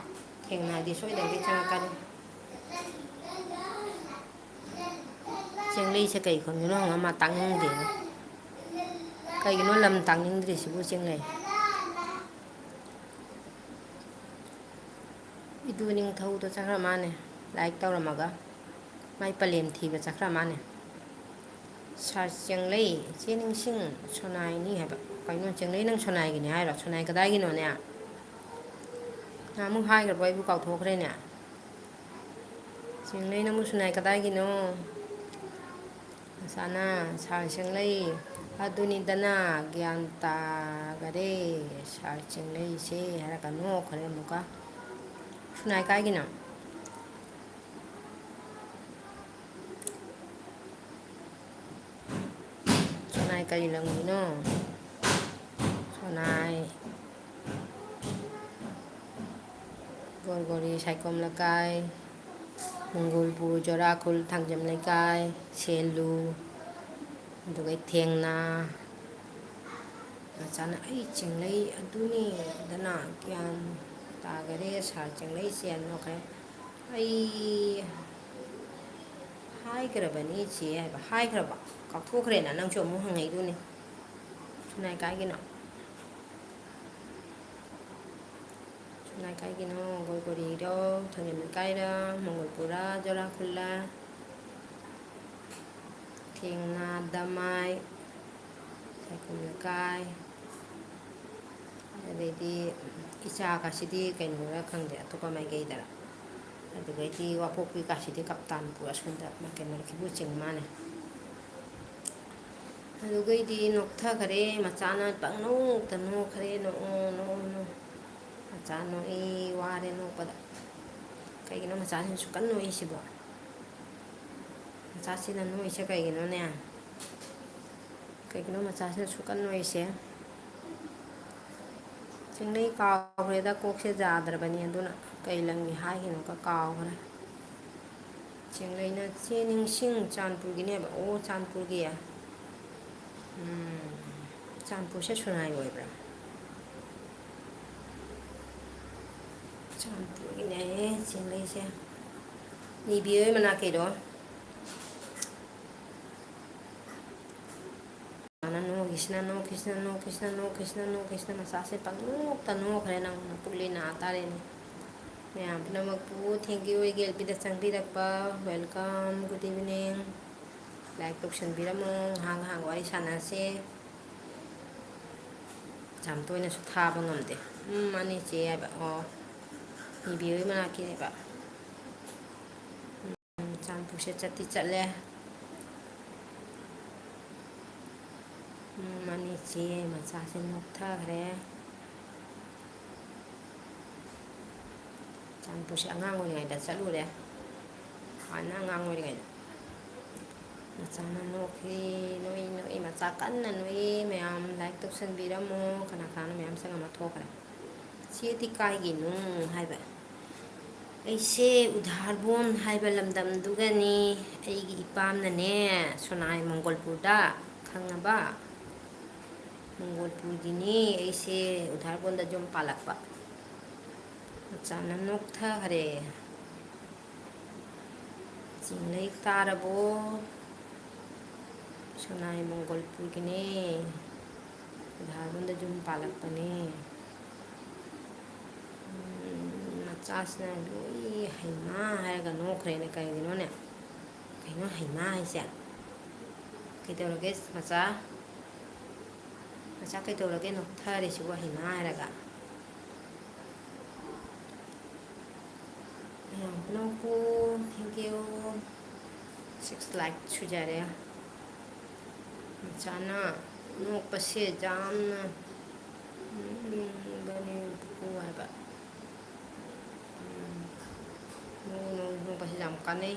ꯊꯦꯡꯅꯔꯗꯤ ꯁꯣꯏꯗꯅꯒꯤ ꯆꯪꯉꯛꯀꯅꯤ ꯆꯦꯡꯂꯩꯁꯦ ꯀꯩ ꯈꯨꯝꯗꯣꯏꯅꯣ ꯍꯪꯉ ꯃꯥ ꯇꯥꯛꯅꯤꯡꯗꯦꯅꯦ ꯀꯩꯒꯤꯅꯣ ꯂꯝ ꯇꯥꯛꯅꯤꯡꯗ꯭ꯔꯤꯁꯤꯕꯨ ꯆꯦꯡꯂꯩ ꯏꯇꯨ ꯅꯤꯡꯊꯧꯗꯣ ꯆꯠꯈ꯭ꯔ ꯃꯥꯅꯦ ꯂꯥꯏꯔꯤꯛ ꯇꯧꯔꯝꯃꯒ ꯃꯥꯏ ꯄꯂꯦꯝ ꯊꯤꯕ ꯆꯠꯈ꯭ꯔ ꯃꯥꯅꯦ ꯁꯥꯔ ꯆꯦꯡꯂꯩ ꯆꯦ ꯅꯤꯡꯁꯤꯡ ꯁꯣꯅꯥꯏꯅꯤ ꯍꯥꯏꯕ ꯀꯩꯅꯣ ꯆꯦꯡꯂꯩ ꯅꯪ ꯁꯣꯅꯥꯏꯒꯤꯅꯤ ꯍꯥꯏꯔꯣ ꯁꯣꯅꯥꯏ ꯀꯗꯥꯏꯒꯤꯅꯣꯅꯦ ꯅꯍꯥꯟꯃꯨꯛ ꯍꯥꯏꯈ꯭ꯔꯕꯣ ꯑꯩꯕꯨ ꯀꯥꯎꯊꯣꯛꯈ꯭ꯔꯦꯅꯦ ꯆꯦꯡꯂꯩ ꯅꯪꯕꯨ ꯁꯣꯅꯥꯏ ꯀꯗꯥꯏꯒꯤꯅꯣ ꯃꯆꯥꯅ ꯁꯥꯔ ꯆꯦꯡꯂꯩ ꯑꯗꯨꯅꯤꯗꯅ ꯒ꯭ꯌꯥꯟ ꯇꯥꯒꯔꯦ ꯁꯥꯔ ꯆꯤꯡꯂꯩꯁꯦ ꯍꯥꯏꯔꯒ ꯅꯣꯛꯈ꯭ꯔꯦ ꯑꯃꯨꯛꯀ ꯁꯨꯅꯥꯏ ꯀꯥꯏꯒꯤꯅꯣ ꯁꯣꯅꯥꯏ ꯀꯔꯤ ꯂꯝꯒꯤꯅꯣ ꯁꯣꯅꯥꯏ ꯒꯣꯔꯒꯣꯔꯤ ꯁꯥꯏꯈꯣꯝ ꯂꯩꯀꯥꯏ ꯃꯣꯡꯒꯣꯜꯄꯨꯔ ꯖꯣꯔꯥꯈꯨꯜ ꯊꯥꯡꯖꯝ ꯂꯩꯀꯥꯏ ꯁꯦꯂꯨ ꯑꯗꯨꯒ ꯊꯦꯡꯅ ꯃꯆꯥꯅ ꯑꯩ ꯆꯤꯡꯂꯩ ꯑꯗꯨꯅꯤꯗꯅ ꯒ꯭ꯌꯥꯟ ꯇꯥꯒꯔꯦ ꯁꯥꯔ ꯆꯤꯡꯂꯩꯁꯦ ꯅꯣꯛꯈ꯭ꯔꯦ ꯑꯩ ꯍꯥꯏꯈ꯭ꯔꯕꯅꯤ ꯆꯦ ꯍꯥꯏꯕ ꯍꯥꯏꯈ꯭ꯔꯕ ꯀꯥꯎꯊꯣꯛꯈ꯭ꯔꯦꯅ ꯅꯪꯁꯨ ꯑꯃꯨꯛ ꯍꯪꯉꯛꯏꯗꯨꯅꯤ ꯁꯨꯅꯥꯏ ꯀꯥꯏꯒꯤꯅꯣ ꯁꯨꯅꯥꯏ ꯀꯥꯏꯒꯤꯅꯣ ꯒꯣꯔꯒꯣꯔꯤꯔꯣ ꯊꯥꯡꯖꯝ ꯂꯩꯀꯥꯏꯔ ꯃꯣꯡꯒꯣꯜꯄꯨꯔꯥ ꯖꯣꯔꯥꯈꯨꯜꯂꯥ ꯊꯦꯡꯅ ꯗꯃꯥꯏ ꯁꯥꯏꯈꯣꯝ ꯂꯩꯀꯥꯏ ꯑꯗꯩꯗꯤ ꯏꯆꯥꯒꯁꯤꯗꯤ ꯀꯩꯅꯣꯔ ꯈꯪꯗꯦ ꯑꯇꯣꯞꯄ ꯃꯥꯏꯀꯩꯗꯔ ꯑꯗꯨꯗꯩꯗꯤ ꯋꯥꯄꯣꯛꯄꯤ ꯀꯥꯁꯤꯗꯤ ꯀꯞꯇꯥꯟꯄꯨꯔ ꯑꯁꯣꯝꯗ ꯀꯩꯅꯣ ꯆꯤꯡ ꯃꯥꯜꯂꯦ ꯑꯗꯨꯒꯩꯗꯤ ꯅꯣꯛꯊꯈꯔꯦ ꯃꯆꯥꯅ ꯄꯪꯅꯣꯛꯇ ꯅꯣꯛꯈ꯭ꯔꯦ ꯅꯣꯛꯑꯣ ꯃꯆꯥ ꯅꯣꯛꯏ ꯋꯥꯔꯦ ꯅꯣꯛꯄꯗ ꯀꯩꯒꯤꯅꯣ ꯃꯆꯥꯁꯤꯅ ꯁꯨꯛꯀꯟ ꯅꯣꯛꯏꯁꯤꯕꯣ ꯃꯆꯥꯁꯤꯅ ꯅꯣꯛꯏꯁꯦ ꯀꯩꯒꯤꯅꯣꯅꯦ ꯀꯩꯒꯤꯅꯣ ꯃꯆꯥꯁꯤꯅ ꯁꯨꯛꯀꯟ ꯅꯣꯛꯏꯁꯦ ꯆꯤꯡꯂꯩ ꯀꯥꯎꯈ꯭ꯔꯦꯗ ꯀꯣꯛꯁꯦ ꯌꯥꯗ꯭ꯔꯕꯅꯤ ꯑꯗꯨꯅ ꯀꯩ ꯂꯝꯒꯤ ꯍꯥꯏꯈꯤꯅꯣꯒ ꯀꯥꯎꯈ꯭ꯔꯦ ꯆꯤꯡꯂꯩꯅ ꯆꯦ ꯅꯤꯡꯁꯤꯡ ꯆꯥꯟꯄꯨꯔꯒꯤꯅꯦꯕ ꯑꯣ ꯆꯥꯟꯄꯨꯔꯒꯤ ꯆꯥꯟꯄꯨꯔꯁꯦ ꯁꯨꯅꯥꯏ ꯑꯣꯏꯕ꯭ꯔꯥ ꯆꯥꯟꯄꯨꯔꯒꯤꯅꯦ ꯆꯤꯡꯂꯩꯁꯦ ꯅꯤꯕꯤ ꯍꯣꯏ ꯃꯅꯥꯛꯀꯤꯔꯣ ꯅꯣꯛꯈꯤꯁꯤꯅ ꯃꯆꯥꯁꯦ ꯄꯪꯅꯣꯛꯇ ꯅꯣꯛꯈ꯭ꯔꯦ ꯅꯪ ꯄꯨꯛꯂꯤ ꯅꯥ ꯇꯥꯔꯦꯅꯦ ꯃꯌꯥꯝ ꯄꯨꯝꯅꯃꯛꯄꯨ ꯊꯦꯡꯀ꯭ꯌꯨ ꯑꯩꯒꯤ ꯑꯦꯜꯕꯤꯗ ꯆꯪꯕꯤꯔꯛꯄ ꯋꯦꯜꯀꯝ ꯒꯨꯗ ꯏꯚꯤꯅꯤꯡ ꯂꯥꯏꯛ ꯇꯧꯁꯟꯕꯤꯔꯝꯃꯣ ꯉꯥꯏꯍꯥꯛ ꯋꯥꯔꯤ ꯁꯥꯟꯅꯁꯦ ꯌꯥꯝ ꯇꯣꯏꯅꯁꯨ ꯊꯥꯕ ꯉꯝꯗꯦ ꯃꯥꯅꯤ ꯆꯦ ꯍꯥꯏꯕ ꯑꯣ ꯅꯤꯕꯤꯍꯣꯏ ꯃꯅꯥꯛꯀꯤꯅꯦꯕ ꯆꯥꯟꯄꯨꯁꯦ ꯆꯠꯇꯤ ꯆꯠꯂꯦ ꯃꯥꯅꯤ ꯆꯦ ꯃꯆꯥꯁꯦ ꯅꯣꯛꯊꯈ꯭ꯔꯦ ꯆꯥꯟꯄꯨꯁꯦ ꯑꯉꯥꯡ ꯑꯣꯏꯔꯤꯉꯩꯗ ꯆꯠꯂꯨꯔꯦ ꯍꯥꯟꯅ ꯑꯉꯥꯡ ꯑꯣꯏꯔꯤꯉꯩꯗ ꯃꯆꯥꯅ ꯅꯣꯛꯈꯤ ꯅꯣꯏ ꯅꯣꯏ ꯃꯆꯥ ꯀꯟꯅ ꯅꯣꯏ ꯃꯌꯥꯝ ꯂꯥꯏꯛ ꯇꯧꯁꯟꯕꯤꯔꯝꯃꯣ ꯀꯅꯥ ꯀꯅꯥꯅꯣ ꯃꯌꯥꯝ ꯆꯪꯉꯝꯃ ꯊꯣꯛꯈ꯭ꯔꯦ ꯆꯦꯗꯤ ꯀꯥꯏꯒꯤꯅꯣ ꯍꯥꯏꯕ ꯑꯩꯁꯦ ꯎꯙꯥꯔꯕꯣꯟ ꯍꯥꯏꯕ ꯂꯝꯗꯝꯗꯨꯒꯅꯤ ꯑꯩꯒꯤ ꯏꯄꯥꯝꯅꯅꯦ ꯁꯣꯅꯥꯏ ꯃꯪꯒꯣꯜꯄꯨꯔꯗ ꯈꯪꯉꯕ ꯃꯪꯒꯣꯜꯄꯨꯔꯒꯤꯅꯤ ꯑꯩꯁꯦ ꯎꯙꯥꯔꯕꯣꯟꯗ ꯌꯨꯝ ꯄꯥꯜꯂꯛꯄ ꯃꯆꯥꯅ ꯅꯣꯛꯊꯈꯔꯦ ꯆꯤꯡꯂꯩ ꯇꯥꯔꯕꯣ ꯁꯣꯅꯥꯏ ꯃꯪꯒꯣꯜꯄꯨꯔꯒꯤꯅꯦ ꯎꯙꯥꯔꯕꯣꯟꯗ ꯌꯨꯝ ꯄꯥꯜꯂꯛꯄꯅꯦ ꯃꯆꯥꯁꯤꯅ ꯂꯣꯏ ꯍꯩꯃꯥ ꯍꯥꯏꯔꯒ ꯅꯣꯛꯈ꯭ꯔꯦꯅꯦ ꯀꯩꯒꯤꯅꯣꯅꯦ ꯀꯩꯅꯣ ꯍꯩꯃꯥ ꯍꯥꯏꯁꯦ ꯀꯩꯗꯧꯔꯒꯦ ꯃꯆꯥ ꯀꯩꯗꯧꯔꯒꯦ ꯅꯣꯛꯊꯔꯤꯁꯤꯕꯨ ꯍꯩꯃꯥ ꯍꯥꯏꯔꯒ ꯅꯣꯛꯄꯨ ꯊꯦꯡꯀ꯭ꯌꯨ 6 ꯂꯥꯏꯛ ꯁꯨꯖꯔꯦ ꯃꯆꯥꯅ ꯅꯣꯛꯄꯁꯦ ꯌꯥꯝꯅ ꯅꯣꯛꯅꯤꯡꯕꯅꯦ ꯄꯨꯄꯨ ꯍꯥꯏꯕ ꯅꯣꯛꯄꯁꯦ ꯌꯥꯝ ꯀꯥꯟꯅꯩ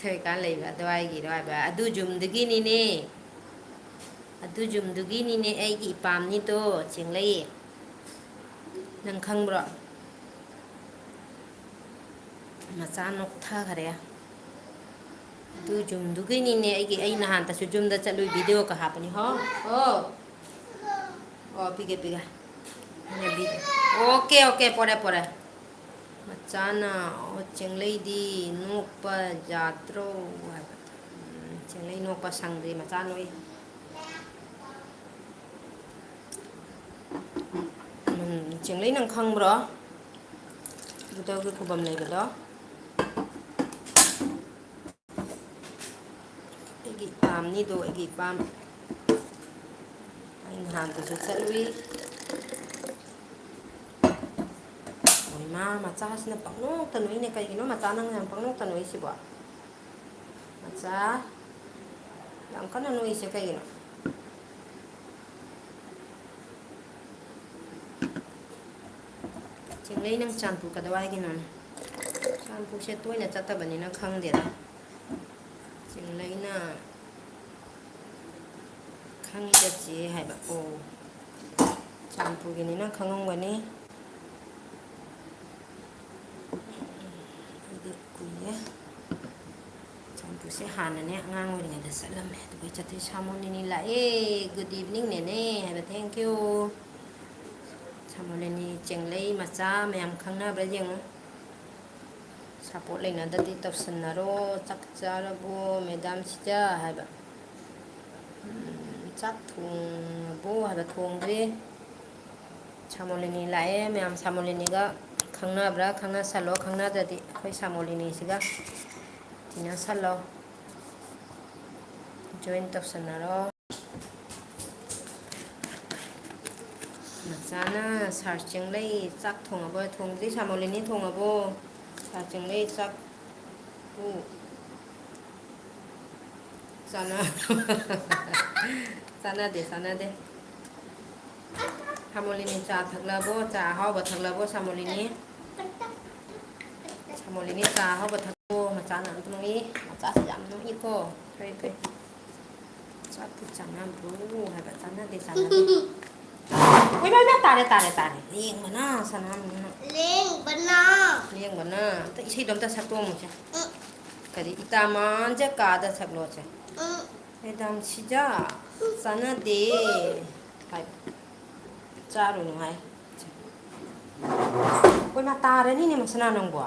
ꯊꯣꯏꯀꯥꯟ ꯂꯩꯕ ꯑꯗꯨꯋꯥꯏꯒꯤꯔꯣ ꯍꯥꯏꯕ ꯑꯗꯨ ꯌꯨꯝꯗꯨꯒꯤꯅꯤꯅꯦ ꯑꯗꯨ ꯌꯨꯝꯗꯨꯒꯤꯅꯤꯅꯦ ꯑꯩꯒꯤ ꯏꯄꯥꯝꯅꯤꯗꯣ ꯆꯦꯡꯂꯩ ꯅꯪ ꯈꯪꯕ꯭ꯔꯣ ꯃꯆꯥ ꯅꯣꯛꯊꯈꯔꯦ ꯑꯗꯨ ꯌꯨꯝꯗꯨꯒꯤꯅꯤꯅꯦ ꯑꯩ ꯅꯍꯥꯟꯇꯁꯨ ꯌꯨꯝꯗ ꯆꯠꯂꯨꯏ ꯚꯤꯗꯤꯑꯣꯒ ꯍꯥꯞꯄꯅꯤ ꯍꯣ ꯑꯣ ꯄꯤꯒꯦ ꯑꯣꯀꯦ ꯑꯣꯀꯦ ꯄꯣꯔꯦ ꯃꯆꯥꯅ ꯆꯦꯡꯂꯩꯗꯤ ꯅꯣꯛꯄ ꯌꯥꯗ꯭ꯔꯣ ꯍꯥꯏꯕ ꯆꯦꯡꯂꯩ ꯅꯣꯛꯄ ꯁꯪꯗꯦ ꯃꯆꯥ ꯅꯣꯛꯏ ꯆꯦꯡꯂꯩ ꯅꯪ ꯈꯪꯕ꯭ꯔꯣ ꯕꯨꯙꯒꯤ ꯈꯨꯕꯝ ꯂꯩꯕꯗꯣ ꯑꯩꯒꯤ ꯏꯄꯥꯝꯅꯤꯗꯣ ꯑꯩꯒꯤ ꯏꯄꯥꯝ ꯑꯩ ꯅꯍꯥꯟꯇꯁꯨ ꯆꯠꯂꯨꯏ ꯃꯥ ꯃꯆꯥꯁꯤꯅ ꯄꯪꯅꯣꯛꯇ ꯅꯣꯛꯏꯅꯦ ꯀꯩꯒꯤꯅꯣ ꯃꯆꯥ ꯅꯪ ꯌꯥꯝ ꯄꯪꯅꯣꯛꯇ ꯅꯣꯛꯏꯁꯤꯕꯣ ꯃꯆꯥ ꯌꯥꯝ ꯀꯟꯅ ꯅꯣꯛꯏꯁꯦ ꯀꯩꯒꯤꯅꯣ ꯆꯦꯡꯂꯩ ꯅꯪ ꯆꯥꯟꯄꯨ ꯀꯗꯥꯋꯥꯏꯒꯤꯅꯣ ꯆꯥꯟꯄꯨꯁꯦ ꯇꯣꯏꯅ ꯆꯠꯇꯕꯅꯤꯅ ꯈꯪꯗꯦꯗ ꯆꯦꯡꯂꯩꯅ ꯈꯪꯉꯤꯗ ꯆꯦ ꯍꯥꯏꯕ ꯑꯣ ꯆꯥꯟꯄꯨꯔꯒꯤꯅꯤꯅ ꯈꯪꯉꯝꯒꯅꯤ ꯑꯩꯗꯤ ꯀꯨꯏꯔꯦ ꯆꯥꯟꯄꯨꯁꯦ ꯍꯥꯟꯅꯅꯦ ꯑꯉꯥꯡ ꯑꯣꯏꯔꯤꯉꯩꯗ ꯆꯠꯂꯝꯃꯦ ꯑꯗꯨꯒ ꯆꯠꯇ꯭ꯔꯤ ꯁꯥꯃꯣ ꯅꯤꯅꯤ ꯂꯥꯛꯑꯦ ꯒꯨꯗ ꯏꯚꯤꯅꯤꯡ ꯅꯦꯅꯦ ꯍꯥꯏꯕ ꯊꯦꯡꯀ꯭ꯌꯨ ꯁꯥꯃꯣꯅꯤꯅꯤ ꯆꯦꯡꯂꯩ ꯃꯆꯥ ꯃꯌꯥꯝ ꯈꯪꯅꯕ꯭ꯔꯥ ꯌꯦꯡꯉꯨ ꯁꯥꯄꯣꯔꯠ ꯂꯩꯅꯗꯗꯤ ꯇꯧꯁꯟꯅꯔꯣ ꯆꯥꯛ ꯆꯥꯔꯕꯣ ꯃꯦꯗꯥꯝ ꯁꯤꯖ ꯍꯥꯏꯕ ꯆꯥꯛ ꯊꯣꯡꯉꯕꯣ ꯍꯥꯏꯕ ꯊꯣꯡꯗ꯭ꯔꯤ ꯁꯥꯃꯣꯂꯤꯅꯤ ꯂꯥꯛꯑꯦ ꯃꯌꯥꯝ ꯁꯥꯃꯣꯂꯤꯅꯤꯒ ꯈꯪꯅꯕ꯭ꯔꯥ ꯈꯪꯅꯁꯜꯂꯣ ꯈꯪꯅꯗ꯭ꯔꯗꯤ ꯑꯩꯈꯣꯏ ꯁꯥꯃꯣꯂꯤꯅꯤꯁꯤꯒ ꯇꯤꯟꯅꯁꯜꯂꯣ ꯖꯣꯏꯟ ꯇꯧꯁꯟꯅꯔꯣ ꯃꯆꯥꯅ ꯁꯥꯔ ꯆꯦꯡꯂꯩ ꯆꯥꯛ ꯊꯣꯡꯉꯕꯣ ꯊꯣꯡꯗ꯭ꯔꯤ ꯁꯥꯃꯣꯂꯤꯅꯤ ꯊꯣꯡꯉꯕꯣ ꯁꯥꯔ ꯆꯦꯡꯂꯩ ꯆꯥꯛ ꯆꯥꯟꯅꯗꯦ ꯁꯥꯃꯣꯂꯤꯅꯤ ꯆꯥ ꯊꯛꯂꯕꯣ ꯆꯥ ꯑꯍꯥꯎꯕ ꯊꯛꯂꯕꯣ ꯁꯥꯃꯣꯂꯤꯅꯤ ꯆꯥ ꯑꯍꯥꯎꯕ ꯊꯛꯂꯕꯣ ꯃꯆꯥꯅ ꯑꯃꯨꯛ ꯅꯣꯛꯏ ꯃꯆꯥꯁꯤ ꯌꯥꯝ ꯅꯣꯛꯏꯀꯣ ꯐꯩ ꯆꯥꯛꯄꯨ ꯆꯥꯟꯅꯕ꯭ꯔꯣ ꯍꯥꯏꯕ ꯆꯥꯟꯅꯗꯦ ꯇꯥꯔꯦ ꯂꯦꯡꯕꯅ ꯁꯅꯥꯃꯣꯅ ꯂꯦꯡꯕꯅ ꯑꯝꯇ ꯏꯁꯩꯗꯣ ꯑꯝꯇ ꯁꯛꯇꯣꯛꯑꯝꯃꯨꯁꯦ ꯀꯔꯤ ꯏꯇꯥꯃꯥꯟꯖ ꯀꯥꯗ ꯁꯛꯂꯣꯁꯦ ꯃꯦꯗꯥꯝ ꯁꯤꯖꯥ ꯆꯥꯟꯅꯗꯦ ꯍꯥꯏ ꯆꯥꯔꯨꯅꯨ ꯍꯥꯏ ꯍꯣꯏ ꯃꯥ ꯇꯥꯔꯅꯤꯅꯦ ꯃꯁꯅꯥ ꯅꯪꯕꯣ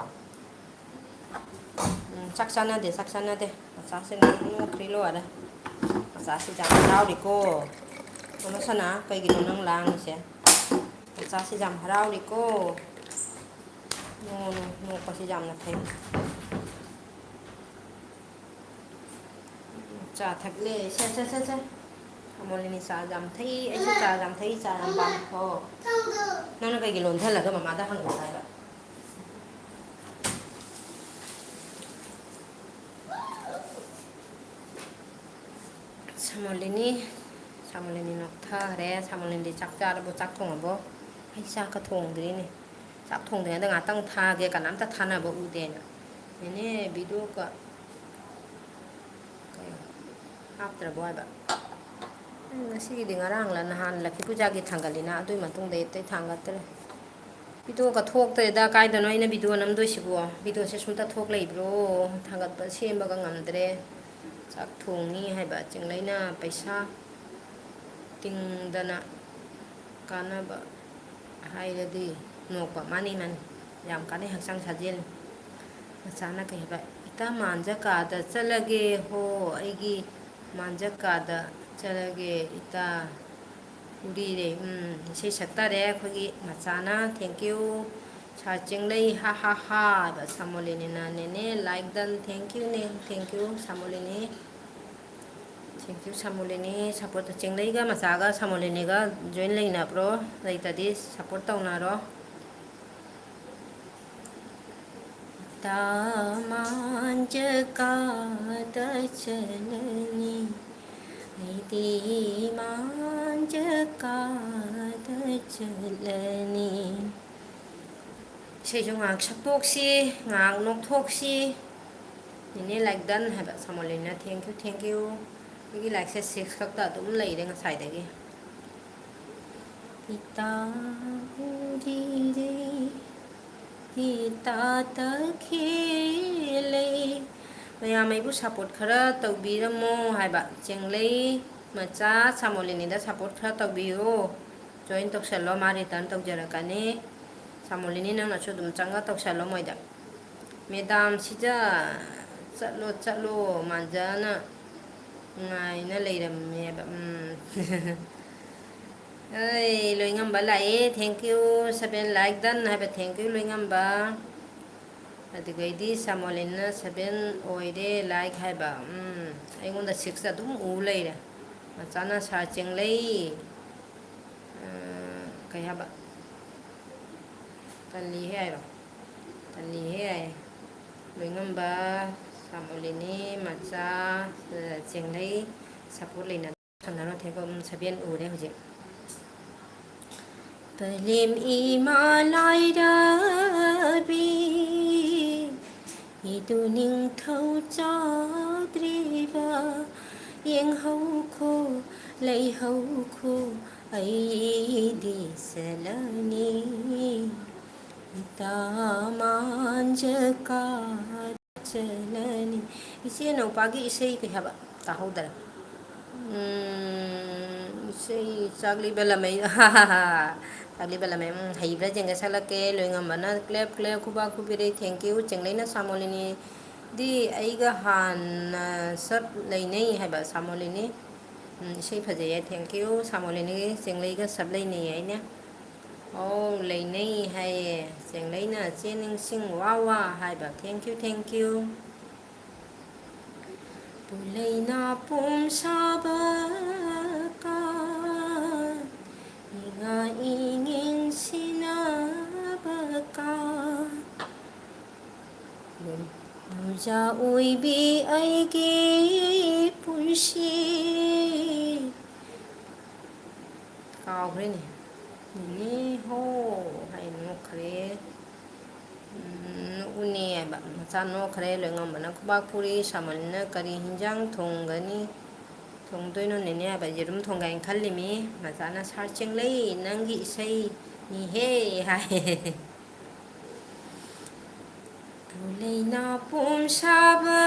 ꯆꯥꯛ ꯆꯥꯟꯅꯗꯦ ꯃꯆꯥꯁꯦ ꯅꯣꯛꯈ꯭ꯔꯤ ꯂꯣꯏꯔꯦ ꯃꯆꯥꯁꯤ ꯌꯥꯝ ꯍꯔꯥꯎꯔꯤꯀꯣ ꯃꯁꯅꯥ ꯀꯩꯒꯤꯅꯣ ꯅꯪ ꯂꯥꯡꯉꯤꯁꯦ ꯃꯆꯥꯁꯤ ꯌꯥꯝ ꯍꯔꯥꯎꯔꯤꯀꯣ ꯅꯣꯛꯄꯁꯤ ꯌꯥꯝꯅ ꯐꯩ ꯆꯥ ꯊꯛꯂꯦ ꯁꯦ ꯑꯃꯣꯂꯤꯅꯤ ꯆꯥ ꯌꯥꯝ ꯊꯛꯏ ꯑꯩꯁꯨ ꯆꯥ ꯌꯥꯝ ꯊꯛꯏ ꯆꯥ ꯌꯥꯝ ꯄꯥꯝꯃꯦ ꯍꯣ ꯅꯪꯅ ꯀꯩꯒꯤ ꯂꯣꯟꯓꯜꯂꯒ ꯃꯃꯥꯗ ꯍꯪꯉꯣ ꯍꯥꯏꯕ ꯁꯥꯃꯣꯂꯤꯅꯤ ꯅꯣꯛꯊꯈ꯭ꯔꯦ ꯁꯥꯃꯣꯂꯤꯅꯤꯗꯤ ꯆꯥꯛ ꯆꯥꯔꯕꯣ ꯆꯥꯛ ꯊꯣꯡꯉꯕꯣ ꯑꯩ ꯆꯥꯛꯀ ꯊꯣꯡꯗ꯭ꯔꯤꯅꯦ ꯆꯥꯛ ꯊꯣꯡꯗ꯭ꯔꯤꯉꯩꯗ ꯉꯥꯛꯇꯪ ꯊꯥꯒꯦ ꯀꯅꯥꯝꯇ ꯊꯥꯅꯕ ꯎꯗꯦꯅ ꯅꯦꯅꯦ ꯚꯤꯗꯤꯑꯣꯒ ꯍꯥꯞꯇ꯭ꯔꯕꯣ ꯍꯥꯏꯕ ꯉꯁꯤꯒꯤꯗꯤ ꯉꯔꯥꯡꯂ ꯅꯍꯥꯟ ꯂꯛꯈꯤ ꯄꯨꯖꯥꯒꯤ ꯊꯥꯡꯒꯠꯂꯤꯅ ꯑꯗꯨꯏ ꯃꯇꯨꯡꯗ ꯑꯇꯩ ꯊꯥꯡꯒꯠꯇ꯭ꯔꯦ ꯚꯤꯗꯤꯑꯣꯒ ꯊꯣꯛꯇ꯭ꯔꯦꯗ ꯀꯥꯏꯗꯅꯣ ꯑꯩꯅ ꯚꯤꯗꯤꯑꯣ ꯅꯝꯗꯣꯏꯁꯤꯕꯣ ꯚꯤꯗꯤꯑꯣꯁꯦ ꯁꯨꯝꯇ ꯊꯣꯛ ꯂꯩꯕ꯭ꯔꯣ ꯊꯥꯡꯒꯠꯄ ꯁꯦꯝꯕꯒ ꯉꯝꯗ꯭ꯔꯦ ꯆꯥꯛ ꯊꯣꯡꯅꯤ ꯍꯥꯏꯕ ꯆꯦꯡꯂꯩꯅ ꯄꯩꯁꯥ ꯇꯤꯡꯗꯅ ꯀꯥꯟꯅꯕ ꯍꯥꯏꯔꯗꯤ ꯅꯣꯛꯄ ꯃꯥꯅꯤ ꯌꯥꯝ ꯀꯥꯟꯅꯩ ꯍꯛꯆꯥꯡ ꯁꯥꯖꯦꯜ ꯃꯆꯥꯅ ꯀꯩ ꯍꯥꯏꯕ ꯏꯇꯥ ꯃꯥꯟꯖ ꯀꯥꯗ ꯆꯠꯂꯒꯦ ꯍꯣ ꯑꯩꯒꯤ ꯃꯥꯟꯖ ꯀꯥꯗ ꯆꯠꯂꯒꯦ ꯏꯇꯥ ꯎꯔꯤꯔꯦ ꯏꯁꯩ ꯁꯛꯇꯥꯔꯦ ꯑꯩꯈꯣꯏꯒꯤ ꯃꯆꯥꯅ ꯊꯦꯡꯀ꯭ꯌꯨ ꯁꯥꯔ ꯆꯤꯡꯂꯩ ꯍꯥ ꯍꯥ ꯍꯥ ꯍꯥꯏꯕ ꯁꯥꯃꯣꯂꯤꯅꯤꯅ ꯅꯦꯅꯦ ꯂꯥꯏꯛ ꯗꯟ ꯊꯦꯡꯀ꯭ꯌꯨ ꯁꯥꯃꯣꯂꯤꯅꯤ ꯊꯦꯡꯀ꯭ꯌꯨ ꯁꯥꯃꯣꯂꯤꯅꯤ ꯁꯞꯄꯣꯔꯠ ꯆꯤꯡꯂꯩꯒ ꯃꯆꯥꯒ ꯁꯥꯃꯣꯂꯤꯅꯤꯒ ꯖꯣꯏꯟ ꯂꯩꯅꯕ꯭ꯔꯣ ꯂꯩꯇꯗꯤ ꯁꯞꯄꯣꯔꯠ ꯇꯧꯅꯔꯣ ꯃꯥꯟꯖ ꯀꯥꯗ ꯆꯠꯂꯅꯤ ꯑꯩꯗꯤ ꯃꯥꯟꯖ ꯀꯥꯗ ꯆꯠꯂꯅꯤ ꯏꯁꯩꯁꯨ ꯉꯥꯏꯍꯥꯛ ꯁꯛꯇꯣꯛꯁꯤ ꯉꯥꯏꯍꯥꯛ ꯅꯣꯛꯊꯣꯛꯁꯤ ꯅꯦꯅꯦ ꯂꯥꯏꯛ ꯗꯟ ꯍꯥꯏꯕ ꯁꯥꯃꯣꯂꯤꯅꯤꯅ ꯊꯦꯡꯀ꯭ꯌꯨ ꯑꯩꯒꯤ ꯂꯥꯏꯛꯁꯦ 6 ꯈꯛꯇ ꯑꯗꯨꯝ ꯂꯩꯔꯦ ꯉꯁꯥꯏꯗꯒꯤ ꯏꯇꯥ ꯎꯔꯤꯔꯦ ꯏꯇꯥ ꯇꯈꯦꯜꯂꯩ ꯃꯌꯥꯝ ꯑꯩꯕꯨ ꯁꯞꯄꯣꯔꯠ ꯈꯔ ꯇꯧꯕꯤꯔꯝꯃꯣ ꯍꯥꯏꯕ ꯆꯦꯡꯂꯩ ꯃꯆꯥ ꯁꯥꯃꯣꯂꯤꯅꯤꯗ ꯁꯞꯄꯣꯔꯠ ꯈꯔ ꯇꯧꯕꯤꯌꯨ ꯖꯣꯏꯟ ꯇꯧꯁꯜꯂꯣ ꯃꯥ ꯔꯤꯇꯔꯟ ꯇꯧꯖꯔꯛꯀꯅꯤ ꯁꯥꯃꯣꯂꯤꯅꯤ ꯅꯪꯅꯁꯨ ꯑꯗꯨꯝ ꯆꯪꯉ ꯇꯧꯁꯜꯂꯣ ꯃꯣꯏꯗ ꯃꯦꯗꯥꯝꯁꯤꯗ ꯆꯠꯂꯣ ꯃꯥꯟꯖꯅ ꯉꯥꯏꯅ ꯂꯩꯔꯝꯃꯦꯕ ꯑꯩ ꯂꯣꯏꯉꯝꯕ ꯂꯥꯛꯑꯦ ꯊꯦꯡꯀ꯭ꯌꯨ 7 ꯂꯥꯏꯛ ꯗꯟ ꯍꯥꯏꯕ ꯊꯦꯡꯀ꯭ꯌꯨ ꯂꯣꯏꯉꯝꯕ ꯑꯗꯨꯒꯩꯗꯤ ꯁꯥꯃꯣꯂꯤꯟꯅ 7 ꯑꯣꯏꯔꯦ ꯂꯥꯏꯛ ꯍꯥꯏꯕ ꯑꯩꯉꯣꯟꯗ 6 ꯑꯗꯨꯝ ꯎ ꯂꯩꯔꯦ ꯃꯆꯥꯅ ꯁꯥꯔ ꯆꯦꯡꯂꯩ ꯀꯩ ꯍꯥꯏꯕ ꯇꯜꯂꯤꯍꯦ ꯍꯥꯏꯔꯣ ꯇꯜꯂꯤꯍꯦ ꯍꯥꯏ ꯂꯣꯏꯉꯝꯕ ꯁꯥꯃꯣꯂꯤꯅꯤ ꯃꯆꯥ ꯆꯦꯡꯂꯩ ꯁꯞꯄꯣꯔꯠ ꯂꯩꯅ ꯁꯥꯟꯅꯔꯣ ꯊꯦꯡꯀꯣ 7 ꯎꯔꯦ ꯍꯧꯖꯤꯛ ꯄꯂꯦꯝ ꯏꯃꯥ ꯂꯥꯏꯔꯕꯤ ꯏꯗꯨ ꯅꯤꯡꯊꯧ ꯆꯥꯗ꯭ꯔꯤꯕ ꯌꯦꯡꯍꯧꯈꯣ ꯂꯩꯍꯧꯈꯣ ꯑꯩꯗꯤ ꯆꯠꯂꯅꯤ ꯏꯇꯥ ꯃꯥꯟꯖ ꯀꯥꯗ ꯆꯠꯂꯅꯤ ꯏꯆꯦ ꯅꯧꯄꯥꯒꯤ ꯏꯁꯩ ꯀꯩ ꯍꯥꯏꯕ ꯇꯥꯍꯧꯗꯔꯦ ꯏꯁꯩ ꯆꯥꯛꯂꯤꯕ ꯂꯥꯃꯩ ꯆꯥꯛꯂꯤꯕ ꯂꯥꯃꯩ ꯍꯩꯕ꯭ꯔꯥ ꯌꯦꯡꯒꯦ ꯁꯛꯂꯛꯀꯦ ꯂꯣꯏꯉꯝꯕꯅ ꯀ꯭ꯂꯦꯞ ꯈꯨꯕꯥꯛ ꯈꯨꯕꯤꯔꯩ ꯊꯦꯡꯀ꯭ꯌꯨ ꯆꯦꯡꯂꯩꯅ ꯁꯥꯃꯣꯂꯤꯅꯤ ꯗꯤ ꯑꯩꯒ ꯍꯥꯟꯅ ꯁꯞ ꯂꯩꯅꯩ ꯍꯥꯏꯕ ꯁꯥꯃꯣꯂꯤꯅꯤ ꯏꯁꯩ ꯐꯖꯩꯌꯦ ꯊꯦꯡꯀ꯭ꯌꯨ ꯁꯥꯃꯣꯂꯤꯅꯤ ꯆꯦꯡꯂꯩꯒ ꯁꯞ ꯂꯩꯅꯩꯌꯦ ꯑꯩꯅ ꯑꯣ ꯂꯩꯅꯩ ꯍꯥꯏꯌꯦ ꯆꯦꯡꯂꯩꯅ ꯆꯦ ꯅꯤꯡꯁꯤꯡ ꯋꯥ ꯍꯥꯏꯕ ꯊꯦꯡꯀ꯭ꯌꯨ ꯄꯨꯂꯩ ꯅꯥꯄꯣꯝ ꯁꯥꯕ ꯀꯥꯟ ꯏꯉꯥ ꯏꯉꯦꯟ ꯁꯤꯟꯅꯕ ꯀꯥꯟ ꯅꯨꯡꯖꯥ ꯑꯣꯏꯕꯤ ꯑꯩꯒꯤ ꯄꯨꯟꯁꯤ ꯀꯥꯎꯈ꯭ꯔꯦꯅꯦ ꯅꯦꯅꯦ ꯍꯣ ꯍꯥꯏ ꯅꯣꯛꯈ꯭ꯔꯦ ꯅꯣꯛꯎꯅꯦ ꯍꯥꯏꯕ ꯃꯆꯥ ꯅꯣꯛꯈ꯭ꯔꯦ ꯂꯣꯏꯉꯝꯕꯅ ꯈꯨꯕꯥꯛ ꯈꯨꯔꯤ ꯁꯥꯃꯣꯂꯤꯅ ꯀꯔꯤ ꯍꯤꯟꯖꯥꯡ ꯊꯣꯡꯒꯅꯤ ꯊꯣꯡꯗꯣꯏꯅꯣ ꯅꯦꯅꯦ ꯍꯥꯏꯕ ꯌꯦꯔꯨꯝ ꯊꯣꯡꯒꯥꯏꯅ ꯈꯜꯂꯤꯃꯤ ꯃꯆꯥꯅ ꯁꯥꯔ ꯆꯦꯡꯂꯩ ꯅꯪꯒꯤ ꯏꯁꯩꯅꯤꯍꯦ ꯍꯥꯏ ꯄꯨꯂꯩ ꯅꯥꯄꯣꯝ ꯁꯥꯕ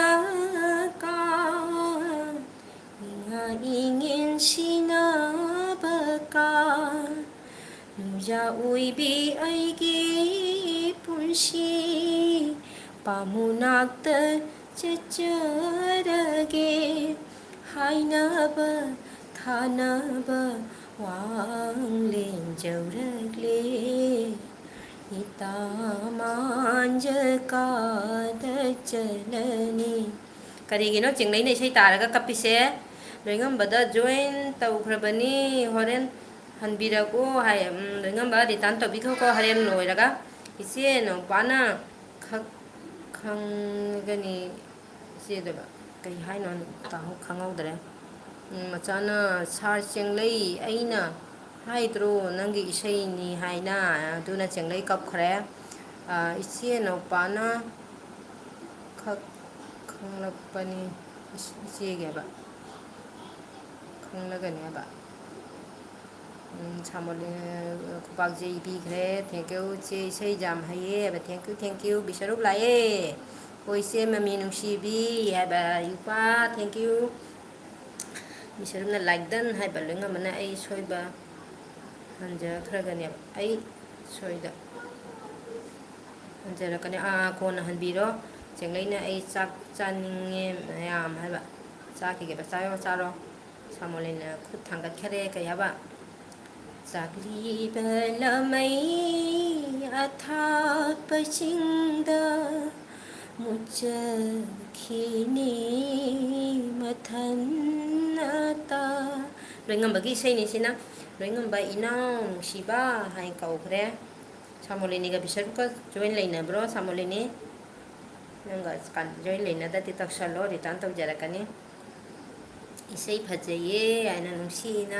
ꯀꯥꯟ ꯏꯉꯥ ꯏꯉꯦꯟ ꯁꯤꯟꯅꯕ ꯀꯥꯟ ꯅꯨꯡꯖꯥ ꯑꯣꯏꯕꯤ ꯑꯩꯒꯤ ꯄꯨꯟꯁꯤ ꯄꯥꯃꯨꯅꯥꯛꯇ ꯆꯠꯆꯔꯒꯦ ꯍꯥꯏꯅꯕ ꯊꯥꯅꯕ ꯋꯥꯡꯂꯦꯟ ꯖꯧꯔꯛꯂꯦ ꯏꯇꯥ ꯃꯥꯟꯖ ꯀꯥꯗ ꯆꯠꯂꯅꯤ ꯀꯔꯤꯒꯤꯅꯣ ꯆꯤꯡꯂꯩꯅ ꯏꯁꯩ ꯇꯥꯔꯒ ꯀꯞꯄꯤꯁꯦ ꯂꯣꯏꯉꯝꯕꯗ ꯖꯣꯏꯟ ꯇꯧꯈ꯭ꯔꯕꯅꯤ ꯍꯣꯔꯦꯟ ꯍꯟꯕꯤꯔꯛꯎ ꯍꯥꯏ ꯂꯣꯏꯉꯝꯕ ꯔꯤꯇꯥꯔꯟ ꯇꯧꯕꯤꯈꯣꯀꯣ ꯍꯣꯔꯦꯟ ꯂꯣꯏꯔꯒ ꯏꯆꯦ ꯅꯨꯄꯥꯅ ꯈꯪꯒꯅꯤ ꯏꯆꯦꯗꯕ ꯀꯩ ꯍꯥꯏꯅꯣ ꯈꯪꯍꯧꯗ꯭ꯔꯦ ꯃꯆꯥꯅ ꯁꯥꯔ ꯆꯦꯡꯂꯩ ꯑꯩꯅ ꯍꯥꯏꯗ꯭ꯔꯣ ꯅꯪꯒꯤ ꯏꯁꯩꯅꯤ ꯍꯥꯏꯅ ꯑꯗꯨꯅ ꯆꯦꯡꯂꯩ ꯀꯞꯈ꯭ꯔꯦ ꯏꯆꯦ ꯅꯨꯄꯥꯅ ꯈꯪꯂꯛꯄꯅꯤ ꯏꯆꯦꯒꯤ ꯍꯥꯏꯕ ꯈꯪꯂꯒꯅꯤ ꯍꯥꯏꯕ ꯁꯥꯃꯣꯂꯤ ꯈꯨꯄꯥꯛꯖꯩ ꯄꯤꯈ꯭ꯔꯦ ꯊꯦꯡꯀ꯭ꯌꯨ ꯏꯆꯦ ꯏꯁꯩ ꯌꯥꯝ ꯍꯩꯌꯦ ꯍꯥꯏꯕ ꯊꯦꯡꯀ꯭ꯌꯨ ꯕꯤꯁꯔꯨꯛ ꯂꯥꯛꯑꯦ ꯍꯣꯏ ꯏꯆꯦ ꯃꯃꯤ ꯅꯨꯡꯁꯤꯕꯤ ꯍꯥꯏꯕ ꯌꯨꯄꯥ ꯊꯦꯡꯀ꯭ꯌꯨ ꯕꯤꯁꯔꯨꯛꯅ ꯂꯥꯏꯛ ꯗꯟ ꯍꯥꯏꯕ ꯂꯣꯏꯉꯝꯕꯅ ꯑꯩ ꯁꯣꯏꯕ ꯍꯟꯖꯈ꯭ꯔꯒꯅꯦꯕ ꯑꯩ ꯁꯣꯏꯗ ꯍꯟꯖꯔꯛꯀꯅꯤ ꯀꯣꯟꯅ ꯍꯟꯕꯤꯔꯣ ꯆꯦꯡꯂꯩꯅ ꯑꯩ ꯆꯥꯛ ꯆꯥꯅꯤꯡꯉꯦ ꯃꯌꯥꯝ ꯍꯥꯏꯕ ꯆꯥꯈꯤꯒꯦꯕ ꯆꯥꯔꯣ ꯁꯥꯃꯣꯂꯤꯅ ꯈꯨꯠ ꯊꯥꯡꯒꯠꯈꯔꯦ ꯀꯩ ꯍꯥꯏꯕ ꯆꯥꯛꯂꯤꯕ ꯂꯃꯩ ꯑꯊꯥꯞꯄ ꯆꯤꯡꯗ ꯃꯨꯠꯆꯈꯤꯅꯤ ꯃꯊꯟꯅꯇ ꯂꯣꯏꯉꯝꯕꯒꯤ ꯏꯁꯩꯅꯤ ꯁꯤꯅ ꯂꯣꯏꯉꯝꯕ ꯏꯅꯥꯎ ꯅꯨꯡꯁꯤꯕ ꯍꯥꯏ ꯀꯧꯈ꯭ꯔꯦ ꯁꯥꯃꯣꯂꯤꯅꯤꯒ ꯕꯤꯁꯔꯨꯛꯀ ꯖꯣꯏꯟ ꯂꯩꯅꯕ꯭ꯔꯣ ꯁꯥꯃꯣꯂꯤꯅꯤ ꯅꯪꯒ ꯖꯣꯏꯟ ꯂꯩꯅꯗꯗꯤ ꯇꯧꯁꯜꯂꯣ ꯔꯤꯇꯥꯔꯟ ꯇꯧꯖꯔꯛꯀꯅꯤ ꯏꯁꯩ ꯐꯖꯩꯌꯦ ꯍꯥꯏꯅ ꯅꯨꯡꯁꯤꯅ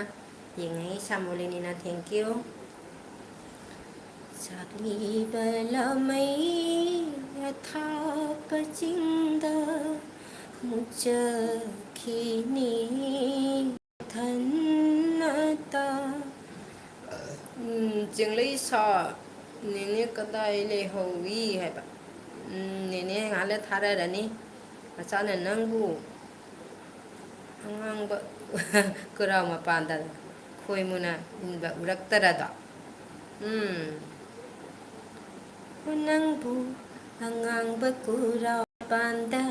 ꯌꯦꯡꯉꯛꯏ ꯁꯥꯃꯣꯂꯤꯅꯤꯅ ꯊꯦꯡꯀ꯭ꯌꯨ ꯆꯥꯛꯂꯤꯕ ꯂꯃꯩ ꯑꯊꯥꯞꯄ ꯆꯤꯡꯗ ꯃꯨꯠꯆꯈꯤꯅꯤ ꯃꯊꯟꯅꯇ ꯆꯦꯡꯂꯩ ꯁꯥ ꯅꯦꯅꯦ ꯀꯗꯥꯏ ꯂꯩꯍꯧꯏ ꯍꯥꯏꯕ ꯅꯦꯅꯦ ꯉꯥꯏꯍꯥꯛꯂ ꯊꯥꯔꯔꯅꯤ ꯃꯆꯥꯅ ꯅꯪꯕꯨ ꯑꯉꯥꯡꯕ ꯀꯨꯔꯥꯎ ꯃꯄꯥꯟꯗ ꯈꯣꯏ ꯃꯨꯅ ꯏꯟꯕ ꯎꯔꯛꯇꯔꯗꯣ ꯅꯪꯕꯨ ꯑꯉꯥꯡꯕ ꯀꯨꯔꯥꯎ ꯃꯄꯥꯟꯗ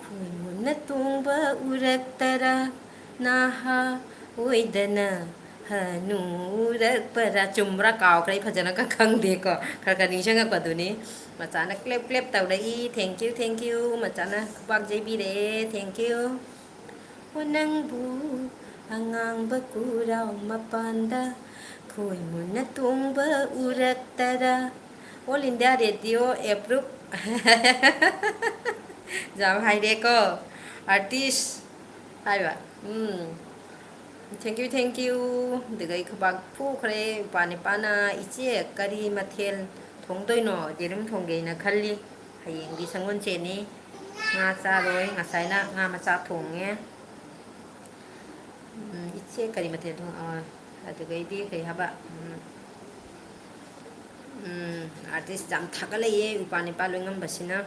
ꯈꯣꯏ ꯃꯨꯟꯅ ꯇꯣꯡꯕ ꯎꯔꯛꯇꯔꯥ ꯅꯍꯥ ꯑꯣꯏꯗꯅ ꯍꯅꯨꯔꯛꯄꯔꯥ ꯆꯨꯝꯕ꯭ꯔꯥ ꯀꯥꯎꯈ꯭ꯔꯦ ꯑꯩ ꯐꯖꯅꯒ ꯈꯪꯗꯦꯀꯣ ꯈꯔ ꯅꯤꯡꯁꯤꯡꯉꯛꯄꯗꯨꯅꯤ ꯃꯆꯥꯅ ꯀ꯭ꯂꯦꯞ ꯇꯧꯔꯛꯏ ꯊꯦꯡꯀ꯭ꯌꯨ ꯃꯆꯥꯅ ꯈꯨꯄꯥꯛ ꯌꯩꯕꯤꯔꯛꯑꯦ ꯊꯦꯡꯀ꯭ꯌꯨ ꯅꯪꯕꯨ ꯑꯉꯥꯡꯕ ꯀꯨꯔꯥꯎ ꯃꯄꯥꯟꯗ ꯈꯣꯏ ꯃꯨꯟꯅ ꯇꯣꯡꯕ ꯎꯔꯛꯇꯔꯥ ꯑꯣꯜ ꯏꯟꯗꯤꯌꯥ ꯔꯦꯗꯤꯑꯣ ꯑꯦꯄ꯭ꯔꯨꯞ ꯌꯥꯝ ꯍꯥꯏꯔꯦꯀꯣ ꯑꯥꯔꯇꯤꯁ ꯍꯥꯏꯕ ꯊꯦꯡꯀ꯭ꯌꯨ ꯑꯗꯨꯒ ꯑꯩ ꯈꯨꯕꯥꯛ ꯐꯨꯈ꯭ꯔꯦ ꯅꯤꯄꯥꯅ ꯏꯆꯦ ꯀꯔꯤ ꯃꯊꯦꯜ ꯊꯣꯡꯗꯣꯏꯅꯣ ꯌꯦꯔꯨꯝ ꯊꯣꯡꯒꯦꯅ ꯈꯜꯂꯤ ꯍꯌꯦꯡꯗꯤ ꯁꯪꯒꯣꯜꯁꯦꯟꯅꯤ ꯉꯥ ꯆꯥꯔꯣꯏ ꯉꯁꯥꯏꯅ ꯉꯥ ꯃꯆꯥ ꯊꯣꯡꯉꯦ ꯏꯆꯦ ꯀꯔꯤ ꯃꯊꯦꯜ ꯑꯗꯨꯒꯩꯗꯤ ꯀꯩ ꯍꯥꯏꯕ ꯑꯥꯔꯇꯤꯁ ꯌꯥꯝ ꯊꯥꯒꯠꯂꯛꯏ ꯅꯤꯄꯥ ꯂꯣꯏꯉꯝꯕꯁꯤꯅ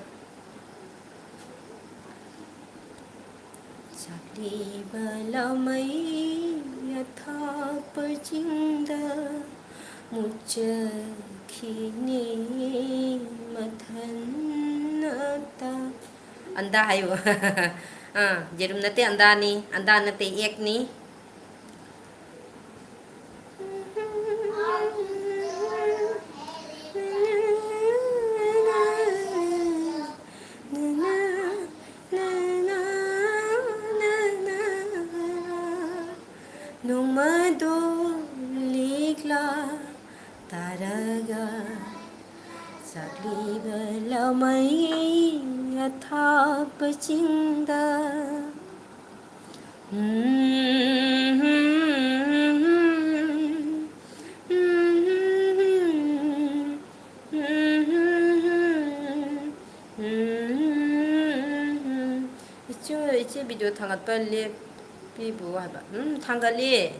ꯆꯥꯛꯂꯤꯕ ꯂꯃꯩ ꯑꯊꯥꯞꯄ ꯆꯤꯡꯗ ꯃꯨꯠꯆꯈꯤꯅꯤ ꯃꯊꯟꯅꯇ ꯑꯟꯗꯥ ꯍꯥꯏꯌꯣ ꯌꯦꯔꯨꯝ ꯅꯠꯇꯦ ꯑꯟꯗꯥꯅꯤ ꯑꯟꯗꯥ ꯅꯠꯇꯦ ꯑꯦꯛꯅꯤ ꯅꯣꯡꯃꯗꯣ ꯂꯤꯛꯂꯥ ꯇꯥꯔꯒ ꯆꯥꯛꯂꯤꯕ ꯂꯃꯩ ꯑꯊꯥꯞꯄ ꯆꯤꯡꯗ 이제 비디오 당갔다 ꯂꯦꯞꯄꯤꯕꯨ ꯍꯥꯏꯕ ꯊꯥꯡꯒꯠꯂꯤ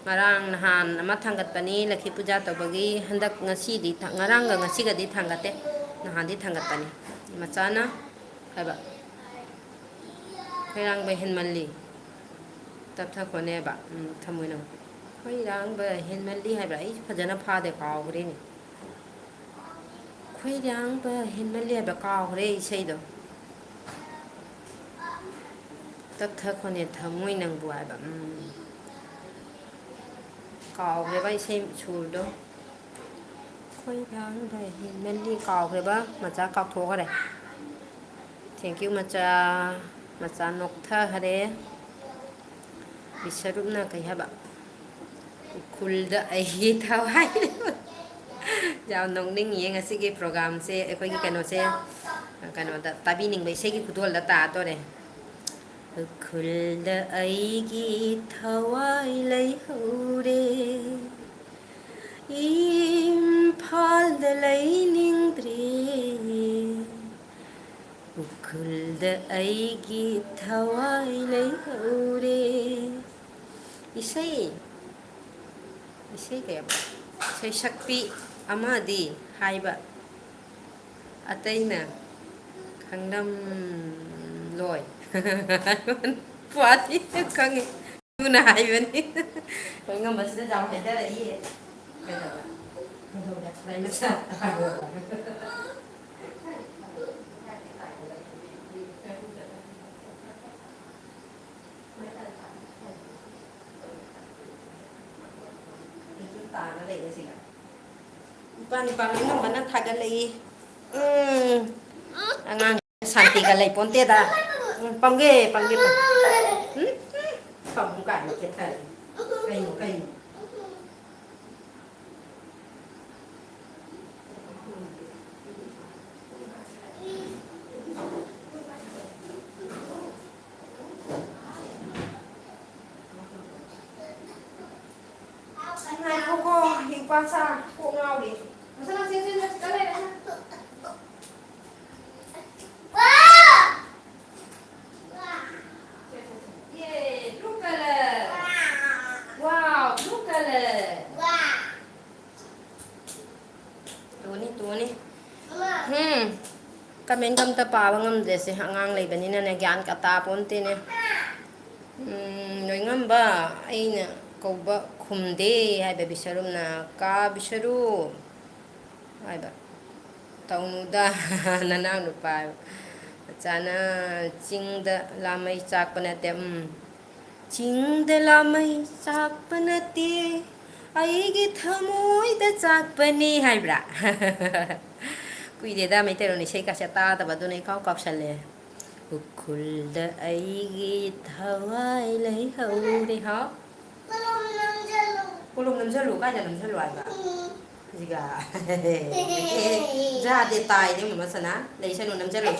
ꯉꯔꯥꯡ ꯅꯍꯥꯟ ꯑꯃ ꯊꯥꯡꯒꯠꯄꯅꯤ ꯂꯛꯈꯤ ꯄꯨꯖꯥ ꯇꯧꯕꯒꯤ ꯍꯟꯗꯛ ꯉꯁꯤꯗꯤ ꯉꯔꯥꯡꯒ ꯉꯁꯤꯒꯗꯤ ꯊꯥꯡꯒꯠꯇꯦ ꯅꯍꯥꯟꯗꯤ ꯊꯥꯡꯒꯠꯄꯅꯤ ꯃꯆꯥꯅ ꯍꯥꯏꯕ ꯈꯣꯏꯔꯥꯡꯕ ꯍꯦꯟꯃꯜꯂꯤ ꯇꯞꯊꯈꯣꯅꯦꯕ ꯊꯝꯃꯣꯏꯅ ꯈꯣꯏꯔꯥꯡꯕ ꯍꯦꯟꯃꯜꯂꯤ ꯍꯥꯏꯕ ꯑꯩ ꯐꯖꯅ ꯐꯥꯗꯦ ꯀꯥꯎꯈ꯭ꯔꯦꯅꯦ ꯈꯣꯏꯔꯥꯡꯕ ꯍꯦꯟꯃꯜꯂꯤ ꯍꯥꯏꯕ ꯀꯥꯎꯈ꯭ꯔꯦ ꯏꯁꯩꯗꯣ ꯇꯞꯊꯈꯣꯅꯦ ꯊꯝꯃꯣꯏ ꯅꯪꯕꯨ ꯍꯥꯏꯕ ꯀꯥꯎꯈ꯭ꯔꯦꯕ ꯏꯁꯩ ꯁꯨꯔꯗꯣ ꯈꯣꯏꯔꯥꯡꯕ ꯍꯦꯟꯃꯜꯂꯤ ꯀꯥꯎꯈ꯭ꯔꯦꯕ ꯃꯆꯥ ꯀꯥꯎꯊꯣꯛꯈꯔꯦ ꯊꯦꯡꯀ꯭ꯌꯨ ꯃꯆꯥ Macha nokta hare. Bisarupna kay haba. Ukhulda ai thawai. Jaw nong ning yeng asigi program se ekoi kano se kano da tabi ning bai se gi khudol da ta to re. Ukhulda ai gi thawai lai hore. Imphalda lai ningdre. Ukhulda ai gi thawai lai hore. Isai kaya ba? Isai sakti amadi haiba ataina khangnam loi puati khangi tuna haibani koi ngam basda jaw heda la ye kaya ba lai masa Ipan ngam bana thagal lai angang santi ka lai ponte da pamge pa pam ka no ke thai kai Này cô hình quan xa cô ngao đi. Sao xin cái này này. Yeah, blue color. Wow, blue color. Tuh nih. Kamen kam ta pa ngam de se hangang lai bani na gyan ka ta ponte ne. Noi ngam ba ai na ko ba khumde hai ba bisarum na ka bisaru hai ba taunu da nanang nu pa chana chingda lamai chak panate chingda lamai chak panate ai gi thamoi da chak pani hai bra kui de da mai te ro ni sei ka sa ta ta ba du nei kau kap sale ukhulda ai gi thawai lai hau de ha Kulum nam jalu ka ja nam jalu ai ba jiga ja de tai de mama sana lei sanu nam jalu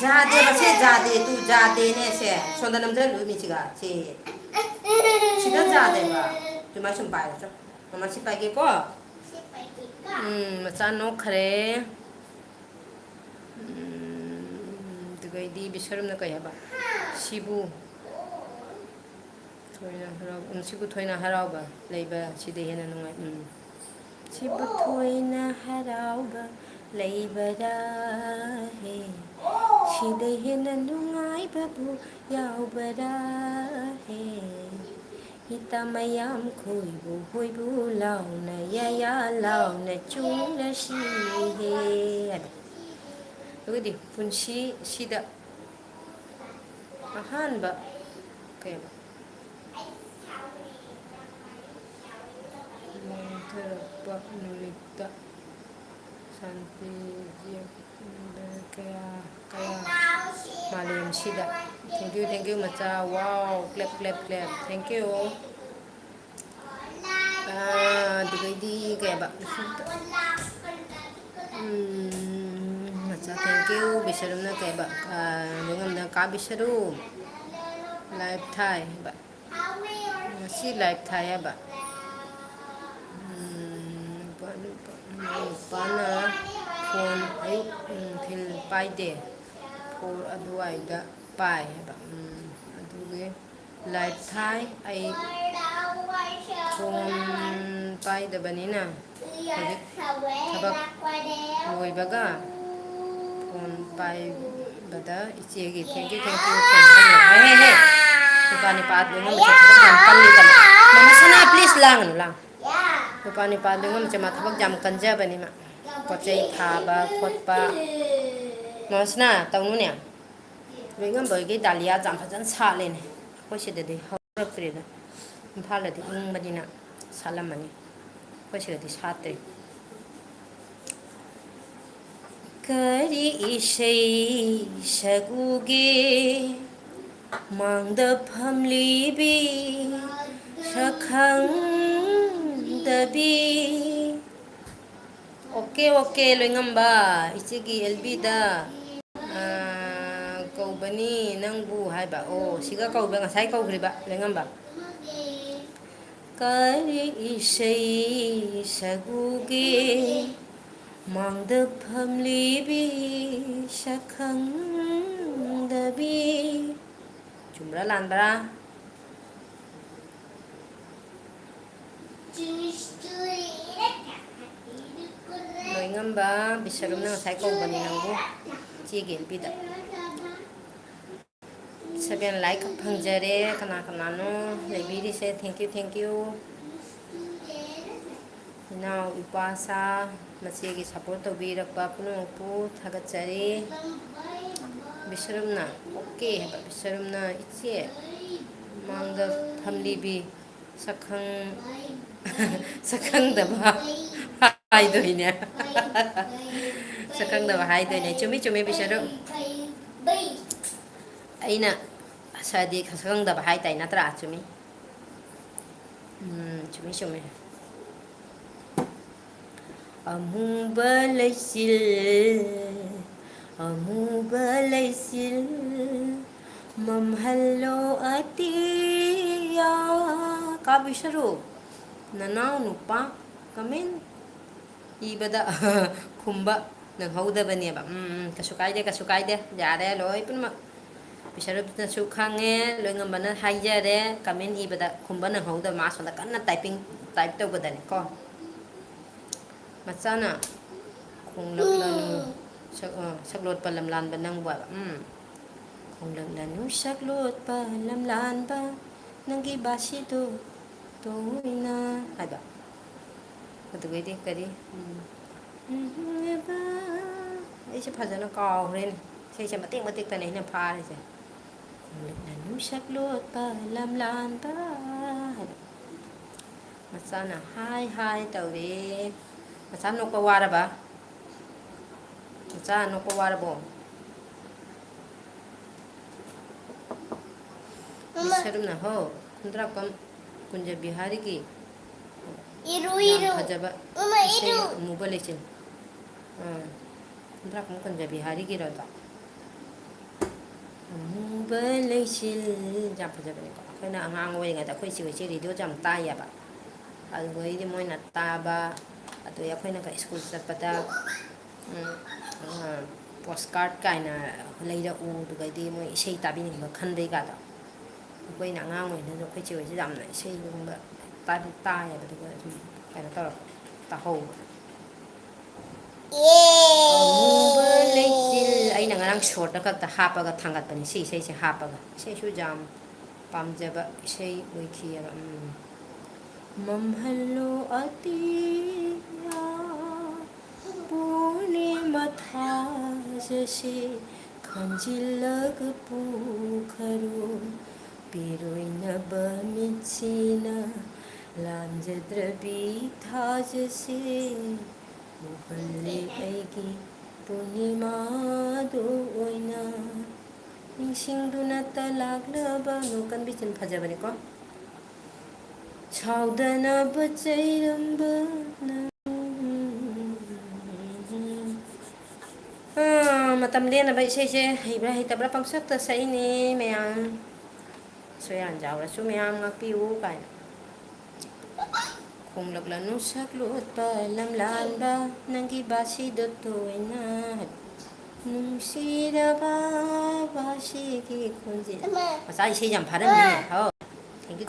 ja de ba se ja de tu ja de ne se sonda nam jalu mi jiga che chiga ja de ba tu ma sum pai cho mama si pai ke ko macha no khare dugai di bisarum na kai ba sibu Thoina harau sibu thoina harau ba leiba side hena nungai sibu thoina harau ba leiba da he side hena nungai ba bu yau ba da he hita mayam khoi bu lau na ya lau na chung la shi he Look punshi sida ahan ba kaya ba terpa nulita santi kaya malim sida thank you macha wow clap thank you di kaya ba macha thank you bisarum na kaya ba ngam na ka bisarum live thai ba masi live thai ba pana phone ayuk thil pai de for aduai da pai ba aduge live thai ai phone pai da banina hojik thabak loi baga phone pai bada iche gi thank you hey pani pat ngam cha thak palli kan mama sana please lang pani pat ngam cha thak jam kanja bani ma pochai thaba khotpa mama sana tawnu ne ngam boi gi dalia jam phajan sa le ne ko se de hawrak tre da imphal la di ing badina salamani ko se di sate ꯀꯔꯤ ꯏꯁꯩ ꯁꯛꯎꯒꯦ ꯃꯥꯡꯗ ꯐꯝꯂꯤꯕꯤ ꯁꯛꯈꯪꯗꯕꯤ okay okay ꯂꯣꯏꯉꯝꯕ ꯏꯆꯦꯒꯤ ꯑꯦꯜꯕꯤꯗ ꯀꯧꯕꯅꯤ ꯅꯪꯕꯨ ꯍꯥꯏꯕ ꯑꯣ ꯁꯤꯒ ꯀꯧꯕ ꯉꯁꯥꯏ ꯀꯧꯈ꯭ꯔꯤꯕ ꯂꯣꯏꯉꯝꯕ ꯀꯔꯤ ꯏꯁꯩ ꯁꯛꯎꯒꯦ ꯃꯥꯡꯗ ꯐꯝꯂꯤꯕꯤ ꯁꯛꯈꯪꯗꯕꯤ ꯆꯨꯝꯕ꯭ꯔꯥ ꯂꯥꯟꯕ꯭ꯔꯥ ꯂꯣꯏꯉꯝꯕ ꯕꯤꯁꯔꯨꯝꯅ ꯉꯁꯥꯏ ꯀꯧꯕꯅꯤ ꯅꯪꯕꯨ ꯏꯆꯦꯒꯤ ꯑꯦꯜꯕꯤꯗ 7 ꯂꯥꯏꯛ ꯈꯛ ꯐꯪꯖꯔꯦ ꯀꯅꯥ ꯀꯅꯥꯅꯣ ꯂꯩꯕꯤꯔꯤꯁꯦ ꯊꯦꯡꯀ꯭ꯌꯨ ꯏꯅꯥꯎ ꯏꯄꯥꯁꯥ ꯃꯆꯦꯒꯤ ꯁꯞꯄꯣꯔꯠ ꯇꯧꯕꯤꯔꯛꯄ ꯄꯨꯝꯅꯃꯛꯄꯨ ꯊꯥꯒꯠꯆꯔꯤ ꯕꯤꯁꯔꯨꯝꯅ ꯑꯣꯀꯦ ꯍꯥꯏꯕ ꯕꯤꯁꯔꯨꯝꯅ ꯏꯆꯦ ꯃꯥꯡꯗ ꯐꯝꯂꯤꯕꯤ ꯁꯛꯈꯪꯗꯕ ꯍꯥꯏꯗꯣꯏꯅꯦ ꯁꯛꯈꯪꯗꯕ ꯍꯥꯏꯗꯣꯏꯅꯦ ꯆꯨꯝꯃꯤ ꯕꯤꯁꯔꯨꯝ ꯑꯩꯅ ꯁꯗꯤ ꯁꯛꯈꯪꯗꯕ ꯍꯥꯏꯇꯥꯏ ꯅꯠꯇ꯭ꯔꯥ ꯆꯨꯝꯃꯤ ꯆꯨꯝꯃꯤ ꯑꯃꯨꯕ ꯂꯩꯆꯤꯜ ꯃꯝꯍꯜꯂꯣ ꯑꯇꯤꯌꯥ ꯀꯥꯕꯤꯁꯔꯨ ꯅꯅꯥꯎ ꯅꯨꯄꯥ ꯀꯃꯦꯟ ꯏꯕꯗ ꯈꯨꯝꯕ ꯅꯪꯍꯧꯗꯕꯅꯦꯕꯀꯩꯁꯨ ꯀꯥꯏꯗꯦ ꯌꯥꯔꯦ ꯂꯣꯏ ꯄꯨꯝꯅꯃꯛ ꯕꯤꯁꯔꯨꯞꯅꯁꯨ ꯈꯪꯉꯦ ꯂꯣꯏꯉꯝꯕꯅ ꯍꯥꯏꯖꯔꯦ ꯀꯃꯦꯟ ꯏꯕꯗ ꯈꯨꯝꯕ ꯅꯪꯍꯧꯗꯕ ꯃꯥ ꯁꯣꯝꯗ ꯀꯟꯅ ꯇꯥꯏꯞ ꯇꯧꯕꯗꯅꯤ ꯀꯣ ꯃꯆꯥꯅ ꯈꯣꯡꯂꯛꯂꯅꯨ ꯁꯛꯂꯣꯠꯄ ꯂꯝꯂꯥꯟꯕ ꯅꯪꯕꯨ ꯍꯥꯏꯕ ꯈꯣꯡꯂꯛꯂꯅꯨ ꯁꯛꯂꯣꯠꯄ ꯂꯝꯂꯥꯟꯕ ꯅꯪꯒꯤ ꯕꯥꯁꯤꯗꯣ ꯇꯣꯏꯅ ꯍꯥꯏꯕ ꯑꯗꯨꯒꯩꯗꯤ ꯀꯔꯤ ꯑꯩꯁꯦ ꯐꯖꯅ ꯀꯥꯎꯈ꯭ꯔꯦꯅꯦ ꯏꯁꯩꯁꯦ ꯃꯇꯦꯛꯇꯅꯦ ꯑꯩꯅ ꯐꯥꯔꯤꯁꯦ ꯈꯣꯡꯂꯛꯂꯅꯨ ꯁꯛꯂꯣꯠꯄ ꯂꯝꯂꯥꯟꯕ ꯍꯥꯏꯕ ꯃꯆꯥꯅ ꯍꯥꯏ ꯇꯧꯔꯦ ꯃꯆꯥ ꯅꯣꯛꯄ ꯋꯥꯔꯕ ꯃꯆꯥ ꯅꯣꯛꯄ ꯋꯥꯔꯕꯣ ꯕꯤꯁꯔꯨꯝꯅ ꯍꯣ ꯈꯨꯟꯗ꯭ꯔꯥꯛꯄꯝ ꯀꯨꯟꯖꯕꯤꯍꯥꯔꯤꯒꯤ ꯌꯥꯝ ꯐꯖꯕ ꯏꯁꯩ ꯑꯃꯨꯕ ꯂꯩꯆꯤꯜ ꯈꯨꯟꯗ꯭ꯔꯥꯛꯄꯝ ꯀꯨꯟꯖꯕꯤꯍꯥꯔꯤꯒꯤꯔꯣ ꯑꯗꯣ ꯑꯃꯨꯕ ꯂꯩꯆꯤꯜ ꯌꯥꯝ ꯐꯖꯕꯅꯦꯀꯣ ꯑꯩꯈꯣꯏꯅ ꯑꯉꯥꯡ ꯑꯣꯏꯔꯤꯉꯩꯗ ꯑꯩꯈꯣꯏ ꯏꯆꯦ ꯔꯦꯗꯤꯑꯣꯁꯦ ꯌꯥꯝ ꯇꯥꯏꯌꯦꯕ ꯑꯗꯨꯗꯩꯗꯤ ꯃꯣꯏꯅ ꯇꯥꯕ ꯑꯗꯩ ꯑꯩꯈꯣꯏꯅꯒ ꯁ꯭ꯀꯨꯜ ꯆꯠꯄꯗ ꯄꯣꯁ ꯀꯥꯔꯠ ꯀꯥꯏꯅ ꯂꯩꯔꯛꯎ ꯑꯗꯨꯒꯩꯗꯤ ꯃꯣꯏ ꯏꯁꯩ ꯇꯥꯕꯤꯅꯤꯡꯕ ꯈꯟꯕꯩꯒꯗꯣ ꯑꯩꯈꯣꯏꯅ ꯑꯉꯥꯡ ꯑꯣꯏꯔꯤꯉꯩꯗ ꯑꯩꯈꯣꯏ ꯆꯦ ꯍꯣꯏꯁꯦ ꯌꯥꯝꯅ ꯏꯁꯩꯒꯨꯝꯕ ꯇꯥꯏꯌꯦꯕ ꯑꯗꯨꯒ ꯑꯗꯨꯝ ꯀꯩꯅꯣ ꯇꯧꯔꯛꯄ ꯇꯥꯍꯧꯕ ꯑꯃꯨꯕ ꯂꯩꯆꯤꯜ ꯑꯩꯅ ꯉꯔꯥꯡ ꯁꯣꯔꯠꯇ ꯈꯛꯇ ꯍꯥꯞꯄꯒ ꯊꯥꯡꯒꯠꯄꯅꯤ ꯁꯤ ꯏꯁꯩꯁꯦ ꯍꯥꯞꯄꯒ ꯏꯁꯩꯁꯨ ꯌꯥꯝ ꯄꯥꯝꯖꯕ ꯏꯁꯩ ꯑꯣꯏꯈꯤꯑꯕ ꯃꯝꯍꯜꯂꯣ ꯑꯇꯤꯌꯥ ꯄꯨꯔꯅꯤꯃꯥ ꯊꯥꯖꯁꯦ ꯈꯟꯖꯤꯜꯂꯒ ꯄꯨꯈꯔꯣ ꯄꯤꯔꯣꯏꯅꯕ ꯃꯤꯠꯁꯤꯅ ꯂꯥꯟꯖꯗ꯭ꯔꯕꯤ ꯊꯥꯖꯁꯦ ꯎꯍꯜꯂꯦ ꯑꯩꯒꯤ ꯄꯨꯔꯅꯤꯃꯥꯗꯨ ꯑꯣꯏꯅ ꯅꯤꯡꯁꯤꯡꯗꯨꯅꯇ ꯂꯥꯛꯂꯕ ꯀꯟꯕꯤꯆꯤꯟ ꯐꯖꯕꯅꯤꯀꯣ ꯁꯥꯎꯗꯅꯕ ꯆꯩꯔꯝꯕ ꯃꯇꯝ ꯂꯦꯟꯅꯕ ꯏꯁꯩꯁꯦ ꯍꯩꯕ꯭ꯔꯥ ꯍꯩꯇꯕ꯭ꯔꯥ ꯄꯪꯁꯛꯇ ꯁꯛꯏꯅꯦ ꯃꯌꯥꯝ ꯁꯣꯌꯥꯟ ꯌꯥꯎꯔꯁꯨ ꯃꯌꯥꯝ ꯉꯥꯛꯄꯤꯌꯨ ꯀꯥꯏꯅ ꯈꯣꯡꯂꯛꯂꯅꯨ ꯁꯛꯂꯣꯠꯄ ꯂꯝꯂꯥꯟꯕ ꯅꯪꯒꯤ ꯕꯥꯁꯤꯗꯣ ꯇꯣꯏꯅ ꯅꯨꯡꯁꯤꯔꯕ ꯕꯥꯁꯤꯒꯤ ꯈꯣꯟꯖꯦꯜ ꯃꯆꯥ ꯏꯁꯩ ꯌꯥꯝ ꯐꯥꯔꯝꯃꯤꯅꯦ ꯍꯥꯎ ꯊꯦꯡꯀ꯭ꯌꯨ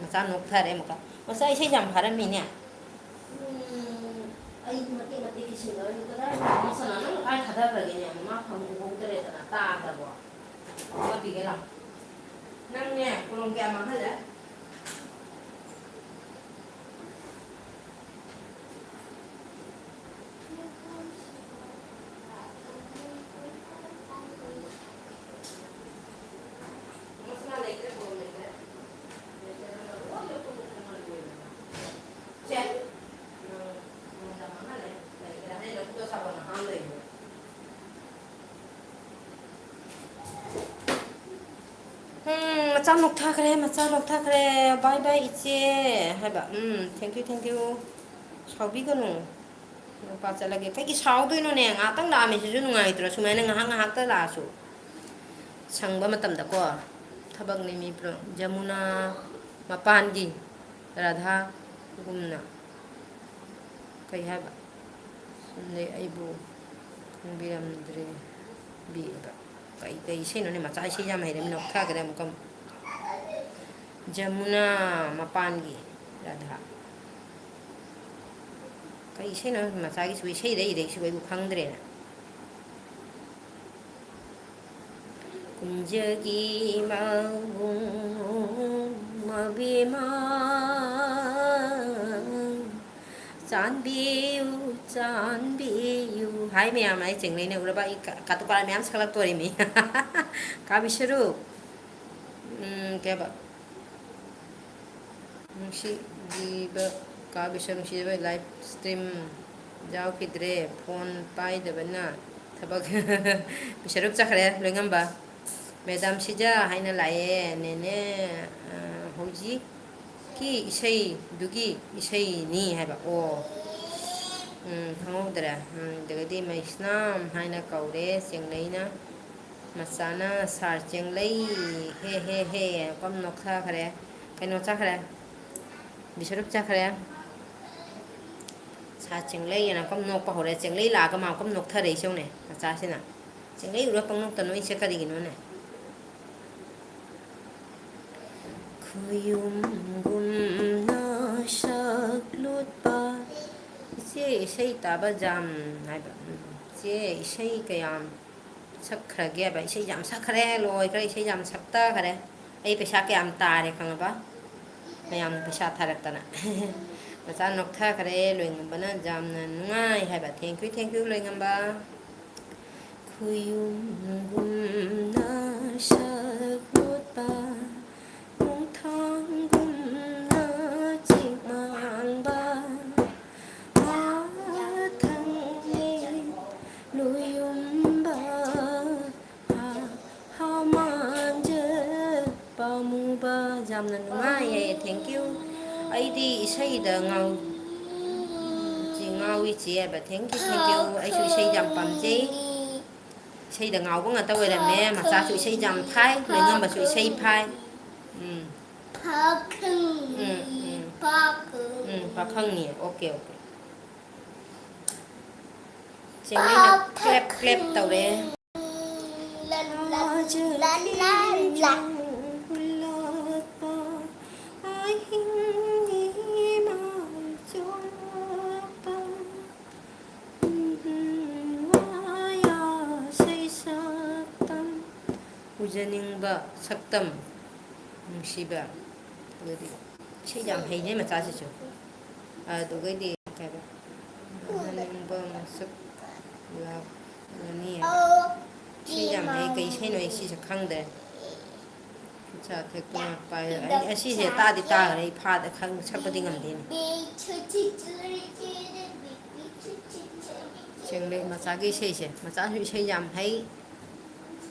ꯃꯆꯥ ꯅꯣꯛꯊꯔꯦ ꯑꯃꯨꯛꯀ ꯃꯆꯥ ꯏꯁꯩ ꯌꯥꯝ ꯐꯥꯔꯝꯃꯤꯅꯦ ꯑꯩ ꯃꯇꯦꯛ ꯁꯤꯡꯒꯔꯅꯤ ꯀꯗꯥꯏꯗ ꯃꯁꯅꯥ ꯅꯪ ꯀꯥꯏ ꯊꯥꯗꯈ꯭ꯔꯒꯦꯅꯦ ꯃꯃꯥ ꯐꯪꯍꯧꯗ꯭ꯔꯦꯗꯅ ꯇꯥꯗ꯭ꯔꯕꯣ ꯄꯤꯒꯦ ꯂꯥꯎ ꯅꯪꯅꯦ ꯀꯣꯂꯣꯝ ꯀꯌꯥ ꯃꯥꯡꯍꯜꯂꯦ ꯃꯁꯅꯥ ꯂꯩꯇ꯭ꯔꯦ ꯀꯣꯂꯣꯝ ꯂꯩꯇ꯭ꯔꯦ ꯁꯦ ꯃꯥꯡꯍꯜꯂꯦ ꯂꯩꯇ꯭ꯔꯦ ꯍꯩ ꯂꯐꯨꯗꯣ ꯁꯥꯄꯣꯟꯅ ꯍꯥꯝ ꯂꯩꯕ ꯃꯆꯥ ꯂꯧꯊꯈ꯭ꯔꯦ ꯃꯆꯥ ꯂꯧꯊꯈ꯭ꯔꯦ ꯕꯥꯏ ꯕꯥꯏ ꯏꯆꯦ ꯍꯥꯏꯕ ꯊꯦꯡꯀ꯭ꯌꯨ ꯁꯥꯎꯕꯤꯒꯅꯨ ꯅꯨꯄꯥ ꯆꯠꯂꯒꯦ ꯀꯩꯒꯤ ꯁꯥꯎꯗꯣꯏꯅꯣꯅꯦ ꯉꯥꯏꯍꯥꯛꯇꯪ ꯂꯥꯛꯑꯝꯃꯤꯁꯤꯁꯨ ꯅꯨꯡꯉꯥꯏꯇ꯭ꯔꯣ ꯁꯨꯃꯥꯏꯅ ꯉꯥꯏꯍꯥꯛꯇ ꯂꯥꯛꯑꯁꯨ ꯁꯪꯕ ꯃꯇꯝꯗꯀꯣ ꯊꯕꯛꯅꯤ ꯃꯤ ꯖꯃꯨꯅꯥ ꯃꯄꯥꯟꯒꯤ ꯔꯥꯙꯥꯒꯨꯝꯅ ꯀꯩ ꯍꯥꯏꯕ ꯁꯨꯝꯗꯩ ꯑꯩꯕꯨ ꯈꯪꯕꯤꯔꯝꯗ꯭ꯔꯦ ꯕꯤꯕ ꯀꯩ ꯏꯁꯩꯅꯣꯅꯦ ꯃꯆꯥ ꯏꯁꯩ ꯌꯥꯝ ꯍꯩꯔꯃꯤ ꯂꯧꯊꯈ꯭ꯔꯦ ꯑꯃꯨꯛꯀ ꯖꯃꯨꯅꯥ ꯃꯄꯥꯟꯒꯤ ꯔꯥꯙꯥ ꯀꯩ ꯏꯁꯩꯅꯣ ꯃꯆꯥꯒꯤꯁꯨ ꯏꯁꯩꯗ ꯏꯔꯩꯁꯤꯕꯨ ꯑꯩꯕꯨ ꯈꯪꯗ꯭ꯔꯦꯅ ꯀꯨꯝꯖꯒꯤ ꯃꯕꯨꯡ ꯃꯕꯦꯝꯃ ꯆꯥꯟꯕꯤꯌꯨ ꯆꯥꯟꯕꯤꯌꯨ ꯍꯥꯏ ꯃꯌꯥꯝ ꯑꯩ ꯆꯤꯡꯂꯩꯅ ꯎꯔꯕ ꯑꯩ ꯀꯥꯇꯨ ꯀꯥꯔꯟ ꯃꯌꯥꯝ ꯁꯛꯂꯛꯇꯣꯔꯤꯃꯤ ꯀꯥꯕꯤꯁꯔꯨ ꯀꯩꯕ ꯅꯨꯡꯁꯤꯕꯤꯕ ꯀꯥꯕꯤꯁ ꯅꯨꯡꯁꯤꯕ ꯂꯥꯏꯐ ꯏꯁꯇ꯭ꯔꯤꯝ ꯌꯥꯎꯈꯤꯗ꯭ꯔꯦ ꯐꯣꯟ ꯄꯥꯏꯗꯕꯅ ꯊꯕꯛ ꯄꯤꯁꯔꯨꯛ ꯆꯠꯈ꯭ꯔꯦ ꯂꯣꯏꯉꯝꯕ ꯃꯦꯗꯥꯝ ꯁꯤꯖꯥ ꯍꯥꯏꯅ ꯂꯥꯛꯑꯦ ꯅꯦꯅꯦ ꯍꯧꯖꯤꯛꯀꯤ ꯏꯁꯩꯗꯨꯒꯤ ꯏꯁꯩꯅꯤ ꯍꯥꯏꯕ ꯑꯣ ꯈꯪꯍꯧꯗ꯭ꯔꯦ ꯑꯗꯒꯤꯗꯤ ꯃꯩꯁꯅꯥꯝ ꯍꯥꯏꯅ ꯀꯧꯔꯦ ꯆꯦꯡꯅꯩꯅ ꯃꯆꯥꯅ ꯁꯥꯔ ꯆꯦꯡꯂꯩ ꯍꯦ ꯍꯦ ꯍꯦ ꯀꯝ ꯅꯣꯛꯊꯈ꯭ꯔꯦ ꯀꯩꯅꯣ ꯆꯠꯈ꯭ꯔꯦ ꯕꯤꯁꯔꯨꯞ ꯆꯠꯈ꯭ꯔꯦ ꯁꯥ ꯆꯦꯡꯂꯩ ꯑꯅ ꯀꯝ ꯅꯣꯛꯄ ꯍꯧꯔꯦ ꯆꯦꯡꯂꯩ ꯂꯥꯛꯑꯒ ꯃꯥ ꯀꯝ ꯅꯣꯛꯊꯔꯛꯏ ꯁꯧꯅꯦ ꯃꯆꯥꯁꯤꯅ ꯆꯦꯡꯂꯩ ꯎꯔ ꯄꯪꯅꯣꯛꯇ ꯅꯣꯛꯏꯁꯦ ꯀꯔꯤꯒꯤꯅꯣꯅꯦ ꯈꯨꯌꯨꯝꯒꯨꯝꯅ ꯁꯛꯂꯨꯠꯄ ꯏꯆꯦ ꯏꯁꯩ ꯇꯥꯕ ꯖꯥꯝ ꯍꯥꯏꯕ ꯏꯆꯦ ꯏꯁꯩ ꯀꯌꯥꯝ ꯁꯛꯈ꯭ꯔꯒꯦ ꯍꯥꯏꯕ ꯏꯁꯩ ꯌꯥꯝ ꯁꯛꯈ꯭ꯔꯦ ꯂꯣꯏꯈ꯭ꯔꯦ ꯏꯁꯩ ꯌꯥꯝ ꯁꯛꯇꯈ꯭ꯔꯦ ꯑꯩ ꯄꯩꯁꯥ ꯀꯌꯥꯝ ꯇꯥꯔꯦ ꯈꯪꯉꯕ ꯃꯌꯥꯝ ꯄꯩꯁꯥ ꯊꯥꯔꯛꯇꯅ ꯃꯆꯥ ꯅꯣꯛꯊꯈ꯭ꯔꯦ ꯂꯣꯏꯉꯝꯕꯅ ꯌꯥꯝꯅ ꯅꯨꯡꯉꯥꯏ ꯍꯥꯏꯕ ꯊꯦꯡꯀ꯭ꯌꯨ ꯂꯣꯏꯉꯝꯕ ꯈꯨꯌꯨꯝꯒꯨꯝꯅ ꯁꯛꯂꯨꯠꯄ ꯅꯣꯡꯊꯥꯡꯒꯨꯝꯅ ꯆꯤꯛ-ꯃꯥꯡꯕ ꯊꯪꯂꯦ ꯂꯣꯌꯨꯝꯕ ꯍꯥꯃꯥꯡꯖ ꯄꯥꯝꯃꯨꯕ ꯌꯥꯝꯅ ꯅꯨꯡꯉꯥꯏꯌꯦ ꯊꯦꯡꯀ꯭ꯌꯨ ꯑꯩꯗꯤ ꯏꯁꯩꯗ ꯉꯥꯎꯏ ꯆꯦ ꯍꯥꯏꯕ ꯊꯦꯡꯀ꯭ꯌꯨ ꯑꯩꯁꯨ ꯏꯁꯩ ꯌꯥꯝ ꯄꯥꯝꯖꯩ ꯏꯁꯩꯗ ꯉꯥꯎꯕ ꯉꯥꯛꯇ ꯑꯣꯏꯔꯝꯃꯦ ꯃꯆꯥꯁꯨ ꯏꯁꯩ ꯌꯥꯝ ꯐꯥꯏ ꯂꯣꯏꯉꯝꯕꯁꯨ ꯏꯁꯩ ꯐꯥꯏ ꯄꯥꯈꯪꯅꯤ ꯑꯣꯀꯦ ꯆꯦꯡꯂꯩꯅ ꯀ꯭ꯂꯦꯞ ꯇꯧꯔꯦ ꯎꯖꯅꯤꯡꯕ ꯁꯛꯇꯝ ꯅꯨꯡꯁꯤꯕ ꯑꯗꯨꯗꯤ ꯏꯁꯩ ꯌꯥꯝ ꯍꯩꯅꯦ ꯃꯆꯥꯁꯤꯁꯨ ꯑꯗꯨꯒꯩꯗꯤ ꯎꯍꯟꯅꯤꯡꯕ ꯃꯁꯛ ꯂꯥꯛꯂꯅꯤ ꯏꯁꯩ ꯌꯥꯝ ꯍꯩ ꯀꯩ ꯏꯁꯩꯅꯣ ꯑꯩ ꯁꯤꯁꯦ ꯈꯪꯗ꯭ꯔꯦ ꯆꯥ ꯊꯛꯇꯨꯅ ꯄꯥꯏ ꯑꯁꯤꯁꯦ ꯇꯥꯗꯤ ꯇꯥꯈ꯭ꯔꯦ ꯑꯩ ꯁꯛꯄꯗꯤ ꯉꯝꯗꯦꯅꯦ ꯆꯦꯡꯂꯩ ꯃꯆꯥꯒꯤ ꯏꯁꯩꯁꯦ ꯃꯆꯥꯁꯨ ꯏꯁꯩ ꯌꯥꯝ ꯍꯩ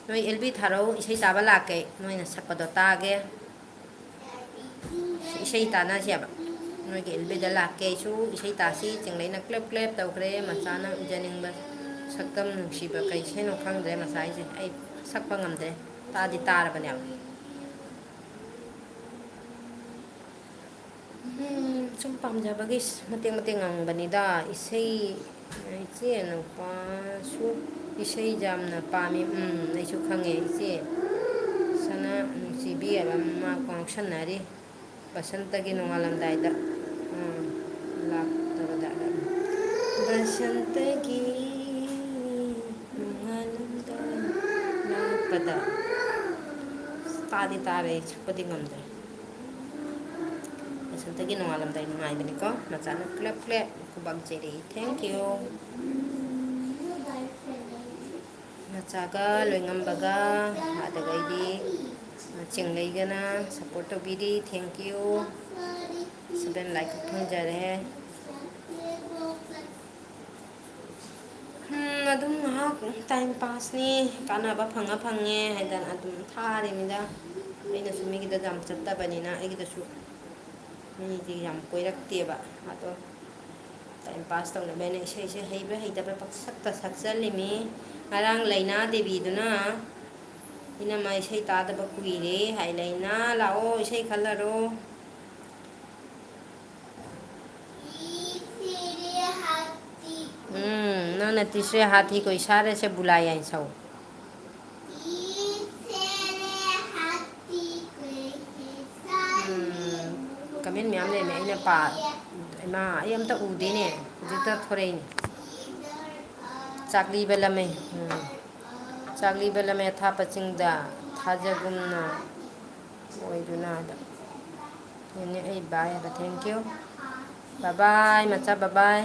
ꯅꯣꯏ ꯑꯦꯜꯕꯤ ꯊꯥꯔꯛꯎ ꯏꯁꯩ ꯇꯥꯕ ꯂꯥꯛꯀꯦ ꯅꯣꯏꯅ ꯁꯛꯄꯗꯣ ꯇꯥꯒꯦ ꯏꯁꯩ ꯇꯥꯟꯅꯁꯦꯕ ꯅꯣꯏꯒꯤ ꯑꯦꯜꯕꯤꯗ ꯂꯥꯛꯀꯦ ꯑꯩꯁꯨ ꯏꯁꯩ ꯇꯥꯁꯤ ꯆꯦꯡꯂꯩꯅ ꯀ꯭ꯂꯦꯞ ꯇꯧꯈ꯭ꯔꯦ ꯃꯆꯥꯅ ꯎꯖꯅꯤꯡꯕ ꯁꯛꯇꯝ ꯅꯨꯡꯁꯤꯕ ꯀꯩ ꯏꯁꯩꯅꯣ ꯈꯪꯗ꯭ꯔꯦ ꯃꯆꯥꯒꯤꯁꯦ ꯑꯩ ꯁꯛꯄ ꯉꯝꯗ꯭ꯔꯦ ꯇꯥꯗꯤ ꯇꯥꯔꯕꯅꯦꯕ ꯁꯨꯝ ꯄꯥꯝꯖꯕꯒꯤ ꯃꯇꯦꯛ ꯉꯪꯕꯅꯤꯗ ꯏꯁꯩ ꯏꯆꯦ ꯅꯨꯄꯥꯁꯨ ꯏꯁꯩ ꯌꯥꯝꯅ ꯄꯥꯝꯃꯤ ꯑꯩꯁꯨ ꯈꯪꯉꯦ ꯏꯆꯦ ꯁꯅꯥ ꯅꯨꯡꯁꯤꯕꯤ ꯍꯥꯏꯕ ꯑꯃ ꯉꯥꯎꯁꯟꯅꯔꯤ ꯕꯁꯟꯇꯒꯤ ꯅꯣꯡꯉꯥꯜꯂꯝꯗꯥꯏꯗ ꯂꯥꯛꯇꯕꯗ ꯕꯁꯟꯇꯒꯤ ꯅꯣꯡꯉꯥꯜꯂꯝꯗꯥꯏ ꯂꯥꯛꯄꯗ ꯇꯥꯗꯤ ꯇꯥꯔꯦ ꯁꯛꯄꯗꯤ ꯉꯝꯗ꯭ꯔꯦ ꯕꯁꯟꯇꯒꯤ ꯅꯣꯡꯉꯥꯜꯂꯝꯗꯥꯏ ꯅꯨꯡꯉꯥꯏꯕꯅꯤꯀꯣ ꯃꯆꯥꯅ ꯀ꯭ꯂꯦꯞ ꯈꯨꯕꯥꯛ ꯆꯩꯔꯛꯏ ꯊꯦꯡꯀ꯭ꯌꯨ ꯃꯆꯥꯒ ꯂꯣꯏꯉꯝꯕꯒ ꯑꯗꯒꯩꯗꯤ ꯆꯦꯡꯂꯩꯒꯅ ꯁꯞꯄꯣꯔꯠ ꯇꯧꯕꯤꯔꯤ ꯊꯦꯡꯀ꯭ꯌꯨ 7 ꯂꯥꯏꯛ ꯐꯪꯖꯔꯦ ꯑꯗꯨꯝ ꯉꯥꯏꯍꯥꯛ ꯇꯥꯏꯝ ꯄꯥꯁꯅꯤ ꯀꯥꯟꯅꯕ ꯐꯪꯉꯦ ꯍꯥꯏꯗꯅ ꯑꯗꯨꯝ ꯊꯥꯔꯤꯃꯤꯗ ꯑꯩꯅꯁꯨ ꯃꯤꯒꯤꯗ ꯌꯥꯝ ꯆꯠꯇꯕꯅꯤꯅ ꯑꯩꯒꯤꯗꯁꯨ ꯃꯤꯗꯤ ꯌꯥꯝ ꯀꯣꯏꯔꯛꯇꯦꯕ ꯑꯗꯣ ꯇꯥꯏꯝ ꯄꯥꯁ ꯇꯧꯅꯕ ꯑꯩꯅ ꯏꯁꯩꯁꯦ ꯍꯩꯕ ꯍꯩꯇꯕ ꯄꯪꯁꯛꯇ ꯁꯛꯆꯜꯂꯤꯃꯤ ꯉꯔꯥꯡ ꯂꯩꯅꯥ ꯗꯦꯕꯤꯗꯨꯅ ꯏꯅꯝꯃ ꯏꯁꯩ ꯇꯥꯗꯕ ꯀꯨꯏꯔꯦ ꯍꯥꯏ ꯂꯩꯅꯥ ꯂꯥꯛꯑꯣ ꯏꯁꯩ ꯈꯜꯂꯔꯣ नंने तीसरे हाथी को इशारे से बुलाया है सब कमेंट मैम ले मैं इन्हें पा इमा ये हम तो उड़े ने जितना थोड़े ने चाकली बेला में चाकली बेला में था पचिंगदा थाजा गुमना वो इधुना आदा ये आई bye thank you bye bye मचा बाय बाय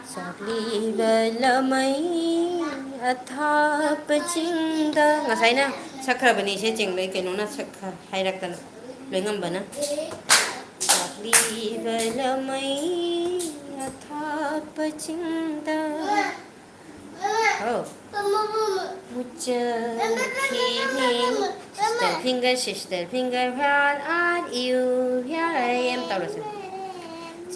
चाकली बेला में अथाप चिंदा ngасꯥꯏꯅ ꯁꯛꯈ꯭ꯔꯕꯅꯤ ꯏꯁꯩ ꯆꯦꯡꯂꯩ ꯀꯩꯅꯣꯅ ꯁꯛꯈ ꯍꯥꯏꯔꯛꯇꯅ ꯂꯣꯏꯉꯝꯕꯅ चाकली बेला में अथाप Chinda Oh. Sister finger, where are you? Here I am.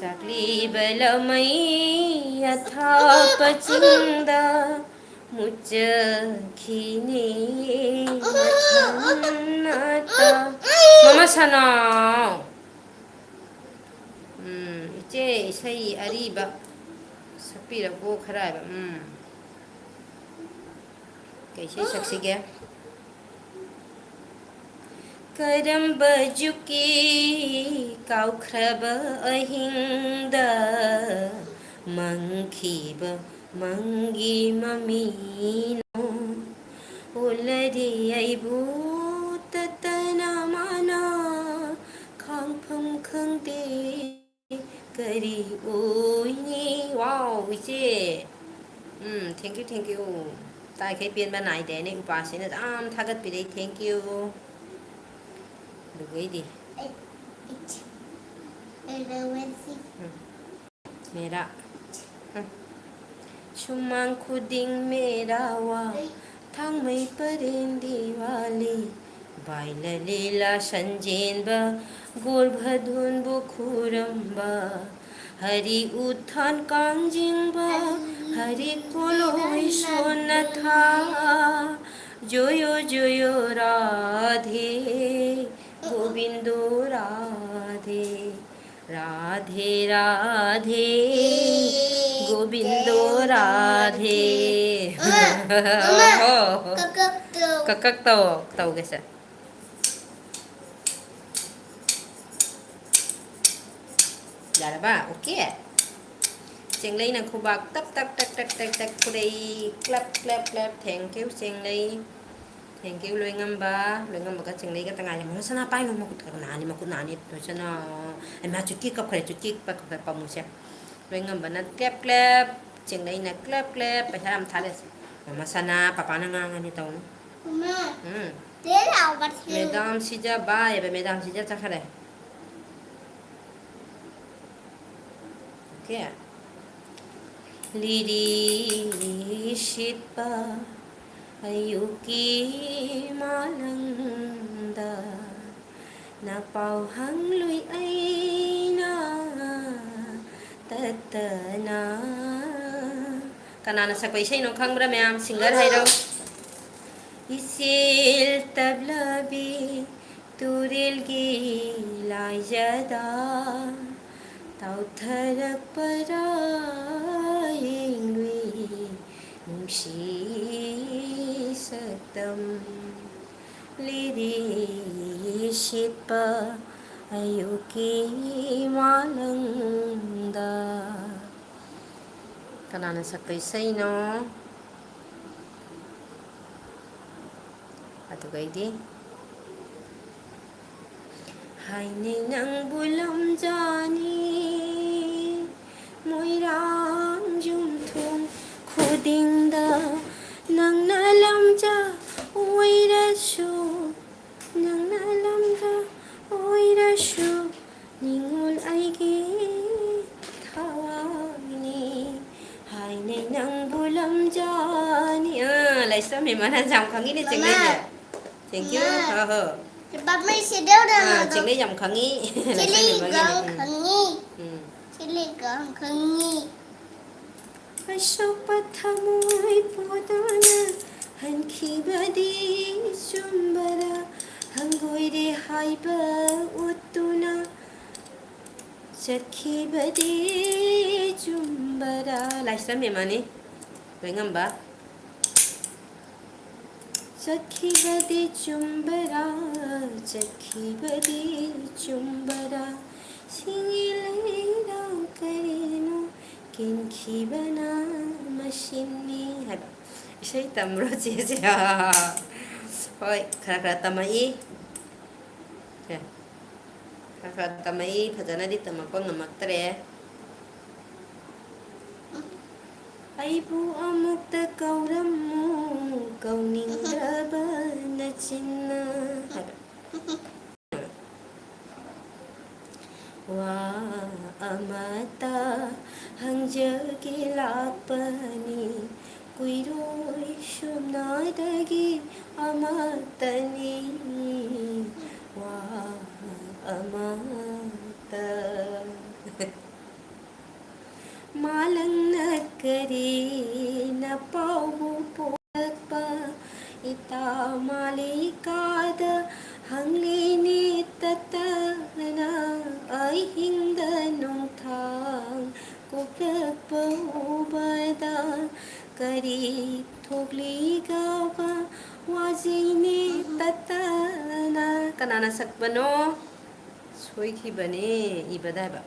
Chakli balamai atha pachinda mucha khini mathanata Mama sana iche isai ariba sapira ko kharaiba कैसे सक्सीगे करम बजुकी काउख्रब अहिंद मंखीब मंगी ममीनो उलरी अबू ततना माना खांफम खंगते करी ओइनी वाओ इसे थैंक यू ताई खे पेन बनाई दे ने उपासी ने आम थागत पिरे थैंक यू दुगैदी मेरा सुमंग खुदिंग मेरा वा थांग मई परें दीवाली बाइला लीला संजेनबा गोर भदुन बुखुरंबा हरि उत्थान कांजिंबा हरि कोलोई सोनथा जोयो जोयो राधे गोविंदो राधे राधे राधे गोविंदो राधे ककक तो कैसे ओके चेंगलई ना खुबाक तक तक तक तक तक तक खुदई clap clap clap thank you चेंगलई थैंक यू लोइंगम्बा का चेंगलई का तंगाई mo sana pai no makut nani to sana ai ma chuki kapkhre chuki pakkhre pamusia loingamba na clap clap chेंगलई na clap clap pa saram thale mama sana papa na nga ni to mama te lao bat madam sija bye ba madam sija chakhare okay Liri shipa ayuki malangda na pau hang lui aina tatana kanana sakpai sei no khangbra ma'am singer hairo isil tablabi turil gi laijada Tautharak paraying lui nungsi sakdam lirishit pa ayuki malangda kanana sakpai say no atugaydi Hai nei nang bulam jani moirang jum thum khuding da nang na lam ja oira shu nang na lam ja oira shu ningul ai ge thawani hai nei nang bulam jani lai sa me mana jam khangi ne cheng ne thank you ha ha Bà mấy sẽ đeo ra Chính lấy dòng khẳng ý. Chili gần khẳng nghi Chili gần khẳng nghi Asopathamoy podana hankibadi chumbara hangoire haiba utuna chatkibadi chumbara lại xem miệng mà ní với ngầm ba chatkibadi chumbara singilai dang karino kinkhibana mashini hay isay tamro siya hoy khara tamai khara tamai phajana di tamakpa ngamaktre aibu amukta kaurammu kauningdraba nachinna wa amata hangjagi lakpani kuiroi shumnadagi amatani wa amata malang nakari na paubu polakpa ita malikada hanglini tatana ay hingda nung thang kuprakpa ubada kari thogli gawa wajini tatana kanana sakbano soi khibani ibada ba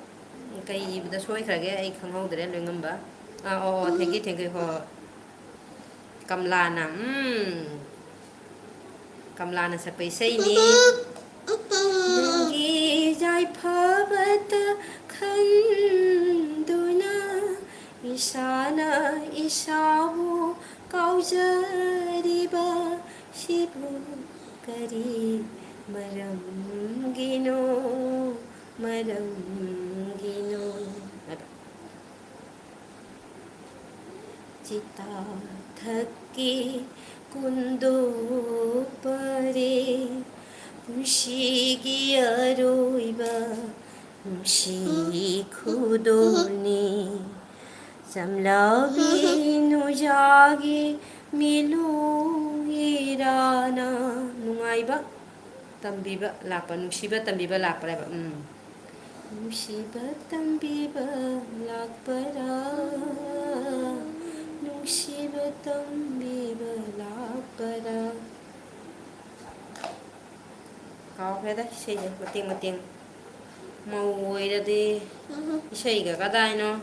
kai ibada soi khrage ai khanghau dre lengamba thank you ho kamlana kamlana sakpai sei ni ngi jai phabata khanduna isana isabu kaujariba shibu kari marangino cita thaki kundo pare pushigi aroiba mushi khudoni samlabi nujagi milu irana nungaiba tambiba lapa nungsiba tambiba lapa ba nungsiba tambiba lakpara nungsiba tambiba lakpara Kakhre đấy xây dựng một tiếng màu ra đi xây cái đai nó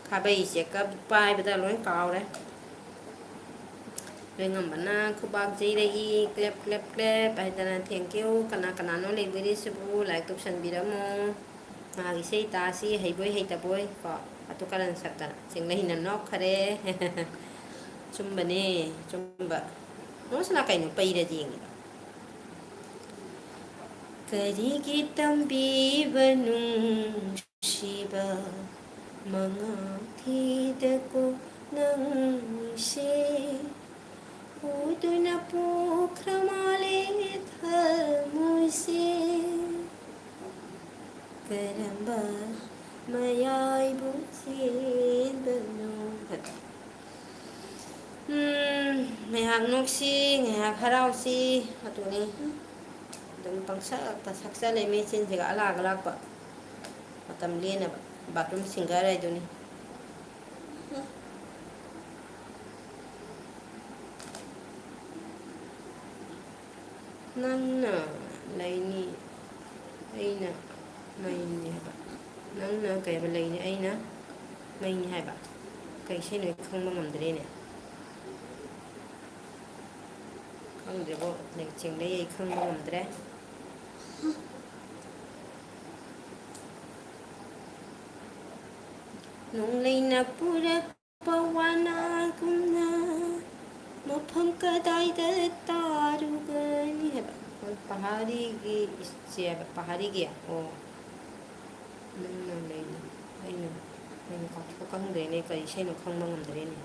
khá bây sẽ cái bài bây giờ lối cao đấy rồi ngầm bắn na khu bạc gì đây clip bài là thank you kana nó lên với đi sư lại tục sản bị đó mò mà cái xây ta si hay ta bôi có tu cái lần sạc cả chính là hình nó khare chung bane chung ba nó sẽ là cái nó bay ra gì Karigi tambiba nungsiba mga thidako nangse Udo na po kramalit hamuse Karamba mayay butin banong Ngayhak nuksi, ngayhak haraw si Ato ni Dong pasaksa le mesin siga alag pa matam lian ba bathroom singara ido ni nanna laini aina maini ba nanna kay ba laini aina maini hai ba kay sino không ba ngamdre ne không được bộ này chừng đây không có làm đấy nung Loina pura pawana kumna mafam kadai da tarugani है पहाड़ी की इससे पहाड़ी गया ओ नंग Loina Loina का कहीं देने का इसे न खंग मंगम देने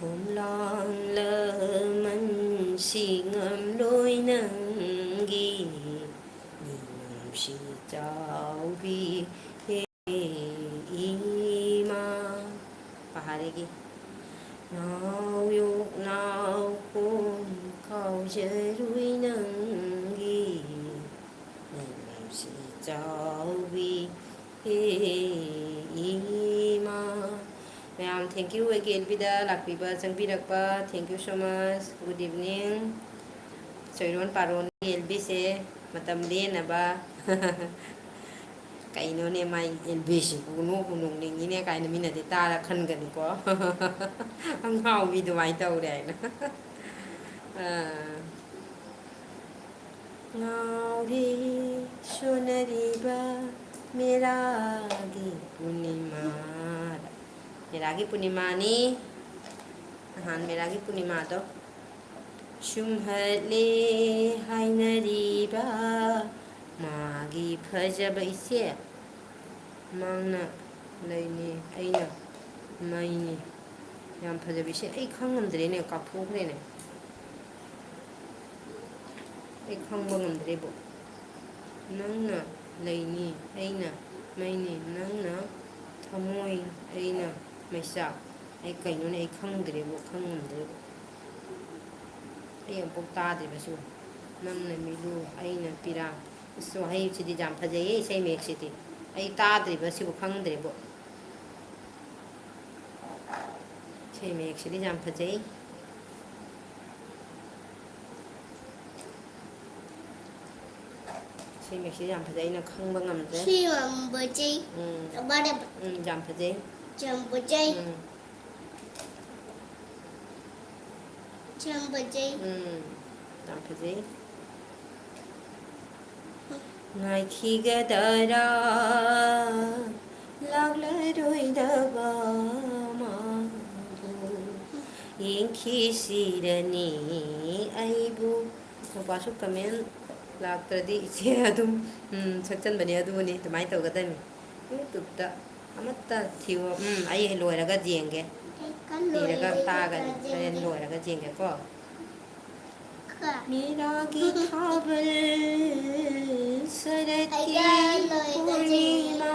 Khom long lơ mân ꯁꯤꯡꯉꯝ ꯂꯣꯏꯅꯪꯒꯤ ꯅꯨꯡꯁꯤ ꯆꯥꯎꯕꯤ 이마 바하리기 나우욕 가우제루이능기 시자위 이마 Ma'am, thank you again Bida Lakbiba Sangbirakpa. Thank you so much. Good evening. Soiron paron LB se matam ba kaino ne mai LB si kuno kunong ning ne kaino mina de tara khan gani ko ang hau vi du mai tau re na ngau ri sonari ba meragi punima meragi punima ni han meragi punima to Shumhale hainariba magi phajaba ise mangna leini aina maini yam phajaba ise ai khangamdre ne kaphokre ne ai khangba ngamdre bo nangna leini aina maini nangna thamoi aina maisa ai kaino ne ai khangdre bo khangamdre bo ai ang pok ta de basu nam na milu ai na pira so hai chidi jam phaje ye sei mek chidi ai ta de basu ko khang de bo sei mek chidi jam phaje sei mek chidi jam phaje na khang ba ngam de si am baje ba de jam phaje jam baje jam baje jam phaje ngai khi ga dara lag la roi da ba ma yin khi sirani ai bu pa su comment lag tradi che adum sakchan bani adu ni tumai to ga da mi youtube da amatta thiwa ai loi ra ga jenge ni ra ga ta ga ni loi ra ga jenge ko मेरागी खाबल शरद की पूर्णिमा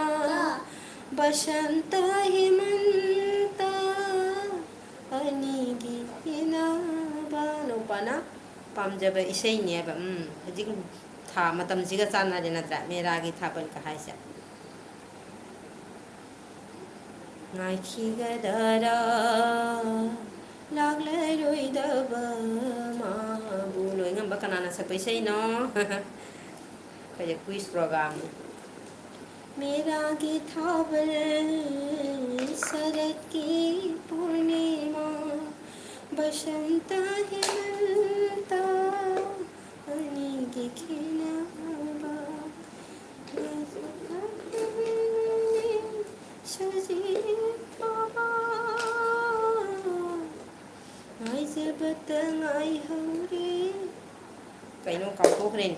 बसंत हेमंत अनिगी हिनाबा नोपाना पामजबा इसैनेबा हजिक था मतमजिगा चानारे नत्रा मेरागी थाबल का हाइसा नाइखिगदरा लागलरोइदबा माबु लोइngamba kanana sakpai sei no kaya quiz program मेरा की थावल शरद की पूर्णिमा बसंत Hemant अनिगी खिनाबा Ai batang ai hore kaino kaphokren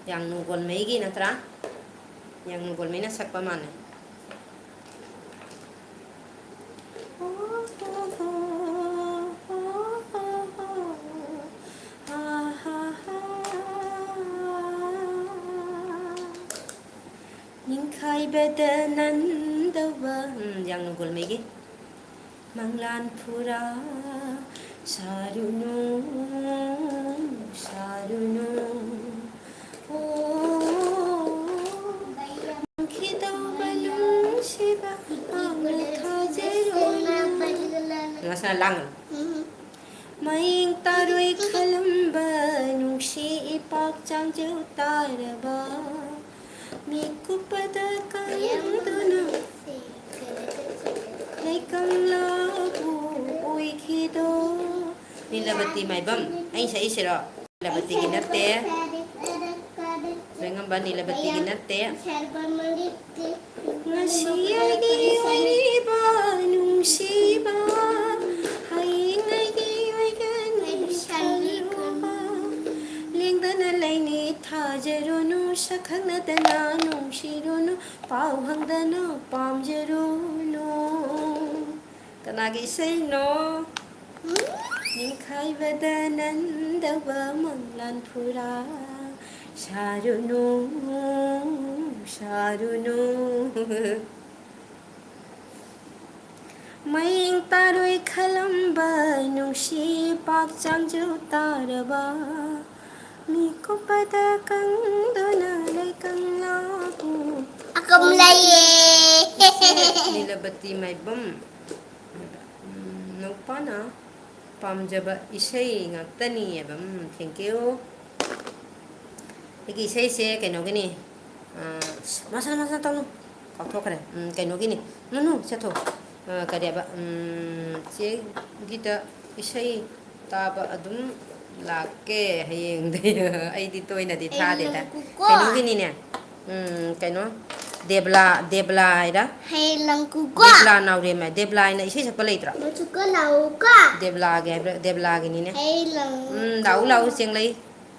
yang nugol mai gi natra yang nugol mai na sakpa mane ning khai bedanandawa yang nugol mai gi Manglan pura saruno saruno oh kita balung siba amna jero ngasa lang maing tarui khalamba nungsi ipak chang jau taraba mikupada kandana Laikanglabu uikido Nilabati may bam ay sa isiro nilabati ginate ngamba nilabati ginate ngasiyagi waliba nung siba hay ngay gani saluba lingdana laini thajarono sakhangdana nung sirono pauhangdana pamjarono Kanagi say no. ꯅꯤꯡꯈꯥꯏꯕꯗ ꯅꯟꯗꯕ ꯃꯪꯂꯥꯟ ꯐꯨꯔꯥ ꯁꯥꯔꯨꯅꯨ ꯁꯥꯔꯨꯅꯨ ꯃꯌꯦꯡ ꯇꯥꯔꯣꯏ ꯈꯜꯂꯝꯕ ꯅꯨꯡꯁꯤ ꯄꯥꯛ ꯆꯥꯡꯖꯨ ꯇꯥꯔꯕ ꯃꯤꯀꯨꯞꯄꯗ ꯀꯪꯗꯨꯅ ꯂꯩꯀꯪꯂꯥꯕꯨ Akam laye. ꯅꯤꯂꯕꯇꯤ ꯃꯥꯏꯕꯝ ꯅꯨꯄꯥꯅ ꯄꯥꯝꯖꯕ ꯏꯁꯩ ꯉꯥꯛꯇꯅꯤꯑꯕ thank you ꯑꯩꯒꯤ ꯏꯁꯩꯁꯦ ꯀꯩꯅꯣꯒꯤꯅꯤ ꯃꯁꯥ ꯃꯁꯥ ꯇꯧꯅꯨ ꯀꯥꯎꯊꯣꯛꯈ꯭ꯔꯦ ꯀꯩꯅꯣꯒꯤꯅꯤ ꯅꯨ ꯆꯠꯊꯣ ꯀꯔꯤꯕ ꯆꯦ ꯒꯤꯇ ꯏꯁꯩ ꯇꯥꯕ ꯑꯗꯨꯝ ꯂꯥꯛꯀꯦ ꯍꯌꯦꯡꯗꯩ ꯑꯩꯗꯤ ꯇꯣꯏꯅꯗꯤ ꯊꯥꯗꯦꯗ ꯀꯩꯅꯣꯒꯤꯅꯤꯅꯦ ꯀꯩꯅꯣ ꯗꯦꯕꯂꯥ ꯍꯥꯏꯔ Helang kuko. ꯗꯦꯕꯂꯥ ꯅꯥꯎꯔꯦꯝ ꯍꯥꯏ ꯗꯦꯕꯂꯥ ꯍꯥꯏꯅ ꯏꯁꯩ ꯁꯛꯄ ꯂꯩꯇ꯭ꯔꯣ Machuka lauka. ꯗꯦꯕꯂꯥꯒꯤ ꯍꯥꯏꯕ꯭ꯔꯥ ꯗꯦꯕꯂꯥꯒꯤꯅꯤꯅꯦ Helang ꯂꯥꯛꯎ ꯂꯥꯛꯎ ꯆꯦꯡꯂꯩ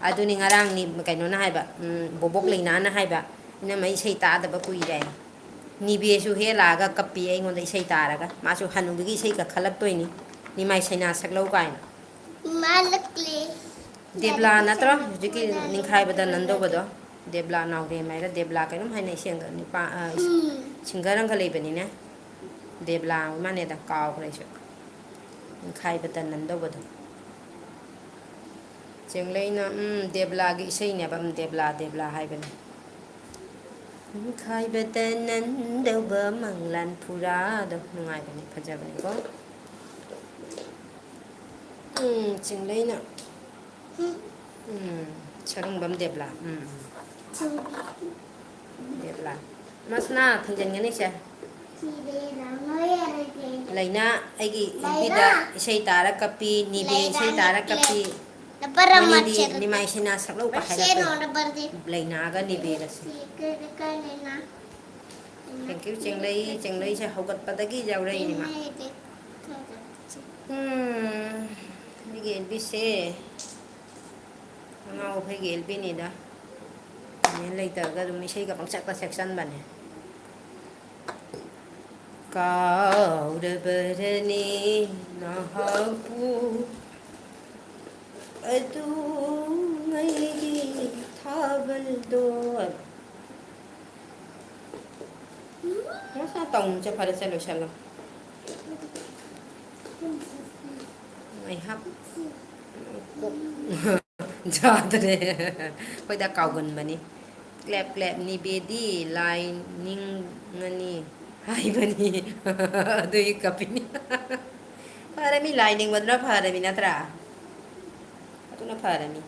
ꯑꯗꯨꯅꯤ ꯉꯔꯥꯡꯅꯤ ꯀꯩꯅꯣꯅ ꯍꯥꯏꯕ ꯕꯣꯕꯣꯛ ꯂꯩꯅꯥꯅ ꯍꯥꯏꯕ ꯏꯅꯝꯃ ꯏꯁꯩ ꯇꯥꯗꯕ ꯀꯨꯏꯔꯦ ꯅꯤꯕꯦꯁꯨ ꯍꯦꯛꯂꯛꯑꯒ ꯀꯞꯄꯤ ꯑꯩꯉꯣꯟꯗ ꯏꯁꯩ ꯇꯥꯔꯒ ꯃꯥꯁꯨ ꯍꯅꯨꯕꯤꯒꯤ ꯏꯁꯩꯒ ꯈꯜꯂꯛꯇꯣꯏꯅꯤ ꯅꯤꯃꯥꯏ ꯁꯩꯅꯥ ꯁꯛꯂꯧ ꯀꯥꯏꯅ malakle. ꯗꯦꯕꯂꯥ ꯅꯠꯇ꯭ꯔꯣ ꯍꯧꯖꯤꯛꯀꯤ ꯅꯤꯡꯈꯥꯏꯕꯗ ꯅꯟꯗꯧꯕꯗꯣ ꯗꯦꯕꯂꯥ ꯅꯥꯎꯔꯦꯝ ꯍꯥꯏꯔ ꯗꯦꯕꯂꯥ ꯀꯩꯅꯣꯝ ꯍꯥꯏꯅ ꯏꯁꯩ ꯅꯨꯄꯥ ꯁꯤꯡꯒꯔ ꯑꯃꯒ ꯂꯩꯕꯅꯤꯅꯦ ꯗꯦꯕꯂꯥ ꯃꯥꯅꯦꯗ ꯀꯥꯎꯈ꯭ꯔꯦ ꯑꯩꯁꯨ ꯅꯤꯡꯈꯥꯏꯕꯗ ꯅꯟꯗꯧꯕꯗꯣ ꯆꯦꯡꯂꯩꯅ ꯗꯦꯕꯂꯥꯒꯤ ꯏꯁꯩꯅꯦꯕ ꯗꯦꯕꯂꯥ ꯍꯥꯏꯕꯅꯦ ꯅꯤꯡꯈꯥꯏꯕꯗ ꯅꯟꯗꯧꯕ ꯃꯪꯂꯥꯟ ꯐꯨꯔꯥꯗꯣ ꯅꯨꯡꯉꯥꯏꯕꯅꯦ ꯐꯖꯕꯅꯦꯀꯣ ꯆꯤꯡꯂꯩꯅ ꯁꯔꯨꯡꯕꯝ ꯗꯦꯕꯂꯥ ꯗꯦꯕꯂꯥ ꯃꯁꯅꯥ ꯊꯤꯡꯖꯤꯟꯒꯅꯤꯁꯦ ꯂꯩꯅꯥ ꯑꯩꯒꯤ ꯑꯦꯝꯄꯤꯗ ꯏꯁꯩ ꯇꯥꯔ ꯀꯞꯄꯤ ꯅꯤꯕꯦ ꯏꯁꯩ ꯇꯥꯔ ꯀꯞꯄꯤ ꯃꯅꯤꯗꯤ ꯅꯤꯃꯥꯏ ꯁꯩꯅꯥ ꯁꯛꯂꯧꯕ ꯍꯥꯏꯔꯛꯇꯣꯏ ꯂꯩꯅꯥꯒ ꯅꯤꯕꯦꯒꯁꯦ ꯊꯦꯡꯀ꯭ꯌꯨ ꯆꯦꯡꯂꯩꯁꯦ ꯍꯧꯒꯠꯄꯗꯒꯤ ꯌꯥꯎꯔꯛꯏꯅꯤ ꯃꯥ ꯑꯩꯒꯤ ꯑꯦꯜꯕꯤꯁꯦ ꯑꯉꯥꯎ ꯑꯐꯩꯒꯤ ꯑꯦꯜꯕꯤꯅꯤꯗ ꯂꯩꯇꯕꯒ ꯑꯗꯨꯝ ꯏꯁꯩꯒ ꯄꯪꯁꯛꯇ ꯁꯛꯆꯟꯕꯅꯦ ꯀꯥꯎꯔꯕꯔꯅꯦ ꯅꯍꯥꯛꯄꯨ ꯑꯗꯨꯉꯩꯒꯤ ꯊꯥꯕꯜꯗꯣ ꯃꯁꯥ ꯇꯧꯅꯨꯁꯦ ꯐꯔꯦꯁꯦ ꯂꯣꯏꯁꯜꯂꯣ ꯉꯥꯏꯍꯥꯛ ꯀꯣꯛ ꯌꯥꯗ꯭ꯔꯦ ꯑꯩꯈꯣꯏꯗ ꯀꯥꯎꯒꯟꯕꯅꯤ ꯀ꯭ꯂꯦꯞ ꯀ꯭ꯂꯦꯞ ꯅꯤꯕꯦꯗꯤ ꯂꯥꯏ ꯅꯤꯡꯉꯅꯤ ꯍꯥꯏꯕꯅꯤ ꯑꯗꯨꯒꯤ ꯀꯞꯄꯤꯅꯤ ꯐꯔꯃꯤ ꯂꯥꯏ ꯅꯤꯡꯕꯗꯨꯅ ꯐꯔꯃꯤ ꯅꯠꯇ꯭ꯔꯥ ꯑꯗꯨꯅ ꯐꯔꯃꯤ